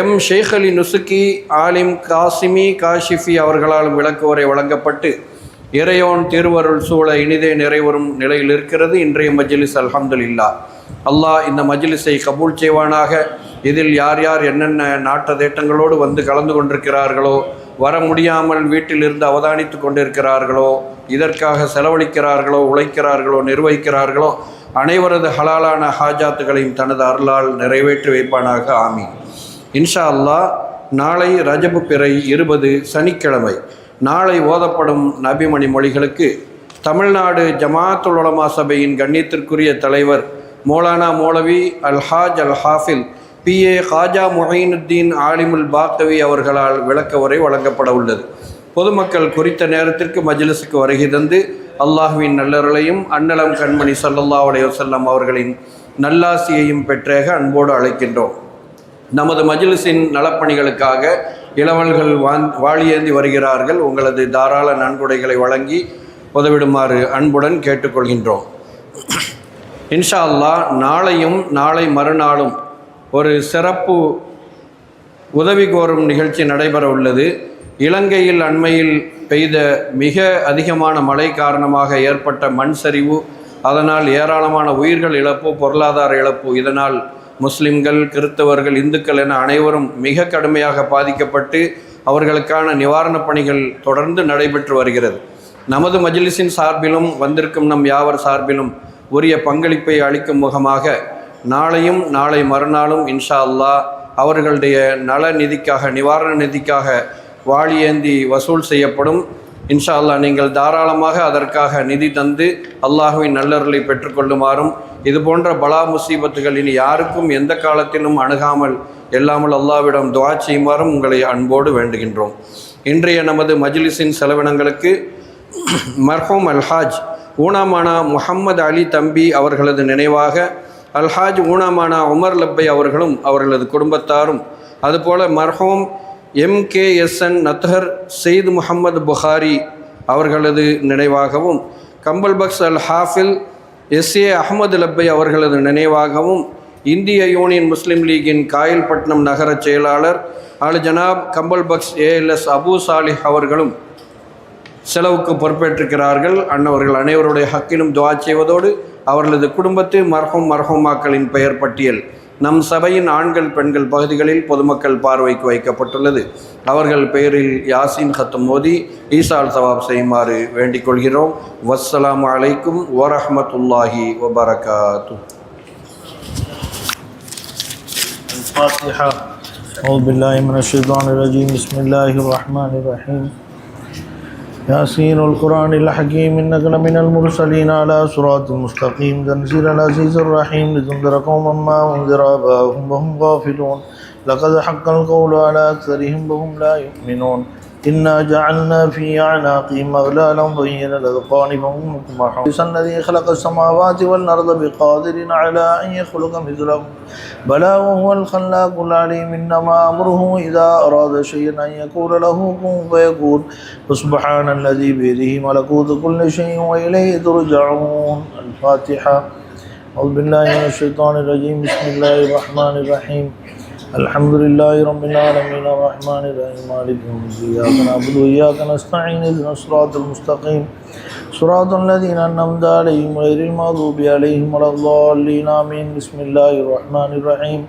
எம் ஷேக் அலி நுசுக்கி ஆலிம் காசிமி காஷிஃபி அவர்களாலும் விளக்குவரை வழங்கப்பட்டு இறையோன் திருவருள் சூழ இனிதே நிறைவரும் நிலையில் இருக்கிறது இன்றைய மஜ்லிஸ். அல்ஹம்துலில்லாஹ். அல்லாஹ் இந்த மஜ்லிஸை கபூல் செய்வானாக. இதில் யார் யார் என்னென்ன நாட்ட தேட்டங்களோடு வந்து கலந்து கொண்டிருக்கிறார்களோ, வர முடியாமல் வீட்டிலிருந்து அவதானித்து கொண்டிருக்கிறார்களோ, இதற்காக செலவழிக்கிறார்களோ, உழைக்கிறார்களோ, நிர்வகிக்கிறார்களோ, அனைவரது ஹலாலான ஹாஜாத்துகளையும் தனது அருளால் நிறைவேற்றி வைப்பானாக. ஆமீன். இன்ஷா அல்லாஹ் நாளை ரஜபு பிறை 20 சனிக்கிழமை. நாளை ஓதப்படும் நபிமணி மொழிகளுக்கு தமிழ்நாடு ஜமாஅத்துல் உலமா சபையின் கண்ணியத்திற்குரிய தலைவர் மௌலானா மௌலவி அல்ஹாஜ் அல் ஹாஃபில் PA ஹாஜா முஹைனுத்தீன் ஆலிமுல் பாக்கவி அவர்களால் விளக்க உரை வழங்கப்பட உள்ளது. பொதுமக்கள் குறித்த நேரத்திற்கு மஜ்லிஸுக்கு வருகை தந்து அல்லாஹ்வின் நல்லருளையும் அன்னலம் கண்மணி ஸல்லல்லாஹு அலைஹி வஸல்லம் அவர்களின் நல்லாசியையும் பெற்றேக அன்போடு அழைக்கின்றோம். நமது மஜ்லிஸின் நலப்பணிகளுக்காக இளவல்கள் வாளியேந்தி வருகிறார்கள். உங்களது தாராள நன்கொடைகளை வழங்கி உதவிடுமாறு அன்புடன் கேட்டுக்கொள்கின்றோம். இன்ஷா அல்லாஹ் நாளையும் நாளை மறுநாளும் ஒரு சிறப்பு உதவி கோரும் நிகழ்ச்சி நடைபெற உள்ளது. இலங்கையில் அண்மையில் பெய்த மிக அதிகமான மழை காரணமாக ஏற்பட்ட மண் சரிவு, அதனால் ஏராளமான உயிர்கள் இழப்பு, பொருளாதார இழப்பு, இதனால் முஸ்லிம்கள், கிறிஸ்தவர்கள், இந்துக்கள் என அனைவரும் மிக கடுமையாக பாதிக்கப்பட்டு அவர்களுக்கான நிவாரணப் பணிகள் தொடர்ந்து நடைபெற்று வருகிறது. நமது மஜ்லிஸின் சார்பிலும் வந்திருக்கும் நம் யாவர் சார்பிலும் உரிய பங்களிப்பை அளிக்கும் முகமாக நாளையும் நாளை மறுநாளும் இன்ஷா அல்லாஹ் அவர்களுடைய நல நிதிக்காக, நிவாரண நிதிக்காக வாளியேந்தி வசூல் செய்யப்படும். இன்ஷா அல்லாஹ் நீங்கள் தாராளமாக அதற்காக நிதி தந்து அல்லாஹ்வின் நல்லருளை பெற்றுக்கொள்ளுமாறும், இது போன்ற பலா முசீபத்துகள் இனி யாருக்கும் எந்த காலத்திலும் அணுகாமல் எல்லாமல் அல்லாஹ்விடம் துஆ செய்யுமாறும் உங்களை அன்போடு வேண்டுகின்றோம். இன்றைய நமது மஜ்லிஸின் செலவினங்களுக்கு மர்ஹூம் அல்ஹாஜ் ஊனாமானா முஹம்மது அலி தம்பி அவர்களது நினைவாக அல்ஹாஜ் ஊனாமானா உமர் லப்பை அவர்களும் அவர்களது குடும்பத்தாரும், அதுபோல மர்ஹூம் MKSN நத்ஹர் சயீத் முஹம்மது புகாரி அவர்களது நினைவாகவும், கம்பல் பக்ஸ் அல் ஹாஃபில் SA அஹமது லப்பை அவர்களது நினைவாகவும், இந்திய யூனியன் முஸ்லீம் லீகின் காயல்பட்டினம் நகர செயலாளர் அல் ஜனாப் கம்பல் பக்ஸ் ALS அபு சாலிஹ் அவர்களும் செலவுக்கு பொறுப்பேற்றிருக்கிறார்கள். அன்னவர்கள் அனைவருடைய ஹக்கிலும் துஆ செய்வதோடு அவர்களது குடும்பத்து மர்ஹூமாக்களின் பெயர் பட்டியல் நம் சபையின் ஆண்கள் பெண்கள் பகுதிகளில் பொதுமக்கள் பார்வைக்கு வைக்கப்பட்டுள்ளது. அவர்கள் பெயரில் யாசின் ஹத்தம் மோதி ஈசால் சவாப் செய்யுமாறு வேண்டிக் கொள்கிறோம். வஸ்ஸலாமு அலைக்கும் வரஹ்மத்துல்லாஹி வபரகாத்துஹு. الفاتحة. أعوذ بالله من الشيطان الرجيم. بسم الله الرحمن الرحيم. ياسين القرآن الحكيم إنك لمن المرسلين على صراط مستقيم تنزيل العزيز الرحيم لتنذر قوما ما أنذر آباؤهم وهم غافلون لقد حق القول على أكثرهم وهم لا يؤمنون إنا جعلنا في أعناقهم أغلالا وهي الأذقان فهم مقمحون الذي خلق السماوات والأرض بقادر على أن يخلق مثلهم بلى وهو الخلاق العليم إنما أمره إذا أراد شيئا أن يقول له كن فيكون فسبحان الذي بيده ملكوت كل شيء وإليه ترجعون. الفاتحة. أعوذ بالله من الشيطان الرجيم. بسم الله الرحمن الرحيم. الحمد لله رب العالمين الرحمن الرحيم مالك يوم الدين إياك نعبد وإياك نستعين اهدنا الصراط المستقيم صراط الذين أنعمت عليهم غير المغضوب عليهم ولا الضالين آمين. بسم الله الرحمن الرحيم.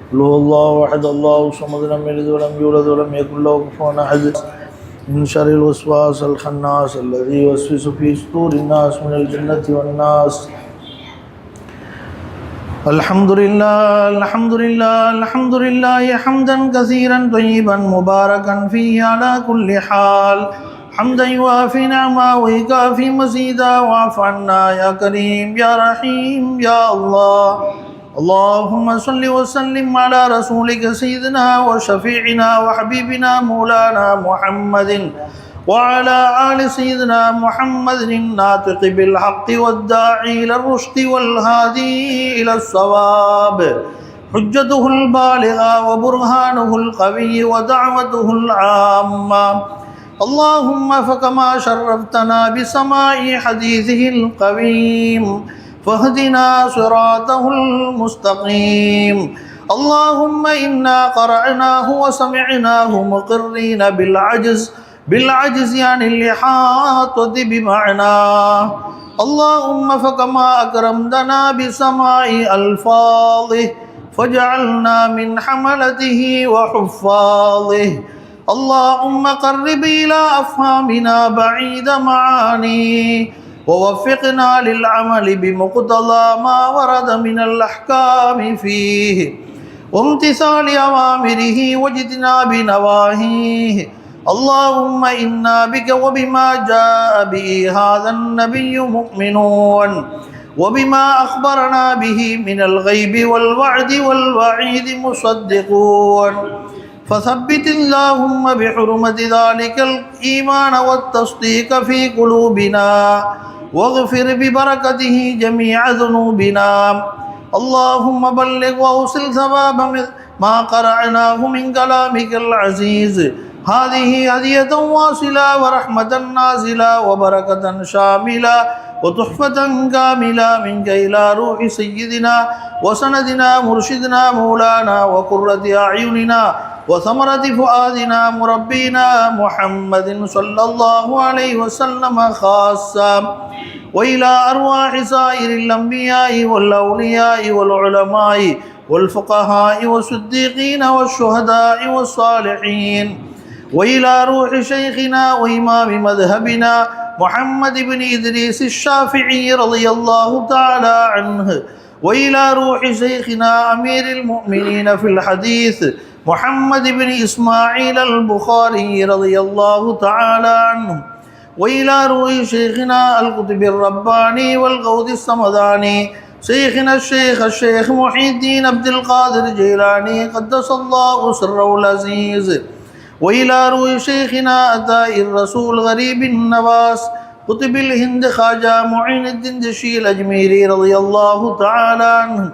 قل هو الله أحد الله الصمد لم يلد ولم يولد ولم يكن له كفوا أحد. من شر الوسواس الخناس الذي يوسوس في صدور الناس من الجنة والناس. الحمد لله الحمد لله الحمد لله حمدا كثيرا طيبا مباركا فيه على كل حال حمدا يوافي نعمه ويكافي مزيدا واعف عنا يا كريم يا رحيم يا الله. اللهم صل وسلم على رسولك سيدنا وشفيعنا وحبيبنا مولانا محمد وعلى آل سيدنا محمد الناطق بالحق والداعي إلى الرشد والهادي إلى الصواب حجته البالغة وبرهانه القوي ودعوته العامة. اللهم فكما شرفتنا بسماع حديثه القويم فاهدنا صراطه المستقيم. اللهم إنا قرأناه وسمعناه مقرين بالعجز عن الإحاطة بمعناه. اللهم فكما أكرمتنا بسماع ألفاظه فجعلنا من حملته وحفاظه. اللهم قرب إلى أفهامنا بعيد معانيه ووفقنا للعمل بمقتضى ما ورد من الأحكام فيه وامتثال أوامره واجتناب نواهيه. اللهم إنا بك وبما جاء به هذا النبي مؤمنون، وبما أخبرنا به من الغيب والوعد والوعيد مصدقون. فثبت اللهم بحرمة ذلك الإيمان والتصديق في قلوبنا، واغفر ببركته جميع ذنوبنا. اللهم بلغ وأوصل ثواب ما قرأناه من كلامك العزيز. هذه هدية واصلة ورحمة نازلة وبركة شاملة وتحفة كاملة منك إلى روح سيدنا وسندنا مرشدنا مولانا وقرة أعيننا وثمرة فؤادنا مربينا محمد صلى الله عليه وسلم خاصة، وإلى أرواح سائر الأنبياء والأولياء والعلماء والفقهاء والصديقين والشهداء والصالحين، وإلى روح شيخنا وإمام مذهبنا محمد بن إدريس الشافعي رضي الله تعالى عنه، وإلى روح شيخنا أمير المؤمنين في الحديث محمد بن إسماعيل البخاري رضي الله تعالى عنه، وإلى روح شيخنا القطب الرباني والغوث الصمداني شيخنا الشيخ محي الدين عبد القادر الجيلاني قدس الله سره العزيز، وإلى روح شيخنا أتاء الرسول غريب النواس قطب الهند خواجہ معين الدين دشي الأجميري رضي الله تعالى عنه،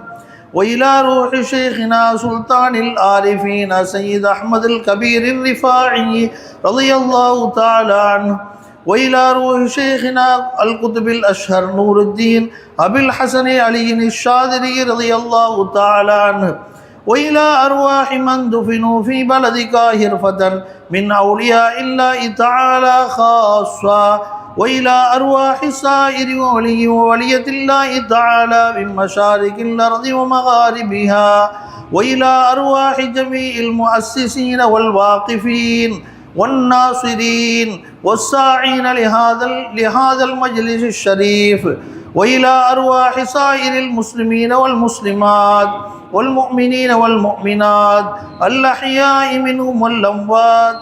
وإلى روح شيخنا سلطان العارفين سيد أحمد الكبير الرفاعي رضي الله تعالى عنه، وإلى روح شيخنا القطب الأشهر نور الدين أبي الحسن علي الشاذلي رضي الله تعالى عنه، وإلى أرواح من دفنوا في بلد كاهرفة من أولياء الله تعالى خاصة، وإلى أرواح سائر ولي وولية الله تعالى من مشارق الأرض ومغاربها، وإلى أرواح جميع المؤسسين والواقفين والناصرين والساعين لهذا المجلس الشريف، وإلى أرواح سائر المسلمين والمسلمات والمؤمنين والمؤمنات الأحياء منهم والأموات،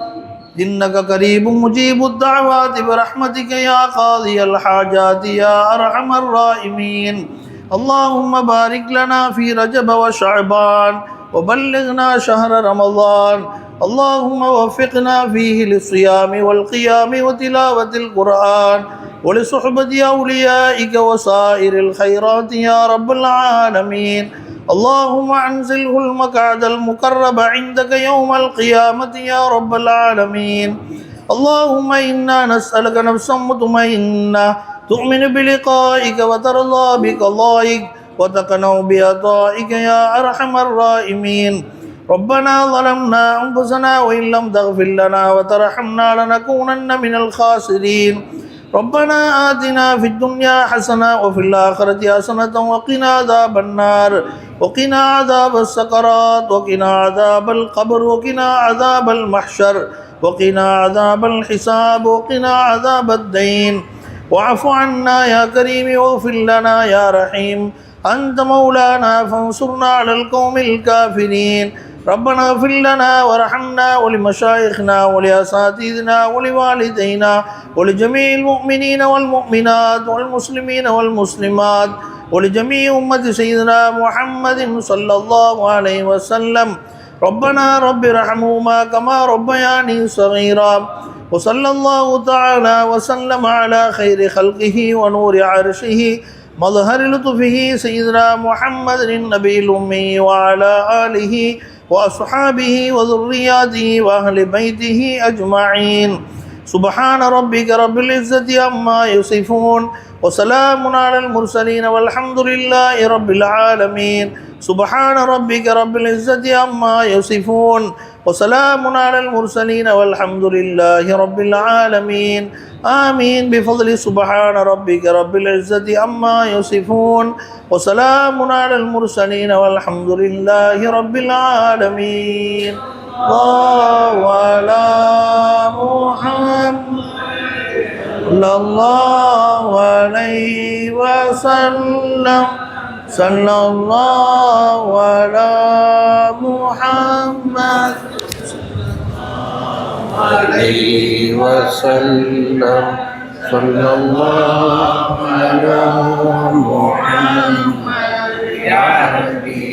إنك قريب مجيب الدعوات برحمتك يا قاضي الحاجات يا أرحم الراحمين. اللهم بارك لنا في رجب وشعبان وبلغنا شهر رمضان. اللهم وفقنا فيه للصيام والقيام وتلاوة القرآن ولصحبة أوليائك وسائر الخيرات يا رب العالمين. اللهم أنزله المقعد المقرب عندك يوم القيامة يا رب العالمين. اللهم إنا نسألك نفسا مطمئنة تؤمن بلقائك وترضى بقضائك وتقنع بعطائك يا أرحم الراحمين. ربنا ظلمنا أنفسنا وإن لم تغفر لنا وترحمنا لنكونن من الخاسرين. ربنا آتنا في الدنيا حسنة وفي الآخرة حسنة وقنا عذاب النار وقنا عذاب السكرات وقنا عذاب القبر وقنا عذاب المحشر وقنا عذاب الحساب وقنا عذاب الدين. واعف عنا يا كريم واغفر لنا يا رحيم. أنت مولانا فانصرنا على القوم الكافرين. ربنا اغفر لنا وارحمنا ولمشايخنا ولأساتذتنا ولوالدينا ولجميع المؤمنين والمؤمنات والمسلمين والمسلمات ولجميع أمة سيدنا محمد صلى الله عليه وسلم. ربنا رب ارحمهما كما ربياني صغيرا. وصلى الله تعالى وسلم على خير خلقه ونور عرشه مظهر لطفه سيدنا محمد النبي الأمي وعلى آله وأصحابه وذرياته وأهل بيته أجمعين. سبحان ربك رب العزة عما يصفون وسلام على المرسلين والحمد لله رب العالمين. سبحان ربك رب العزة عما يصفون وسلام على المرسلين والحمد لله رب العالمين. آمين بفضل سبحان ربك رب العزة عما يصفون وسلام على المرسلين والحمد لله رب العالمين. الله على محمد صلى الله عليه وسلم. صلى الله على محمد عليه وسلم صلى الله على محمد يا ربي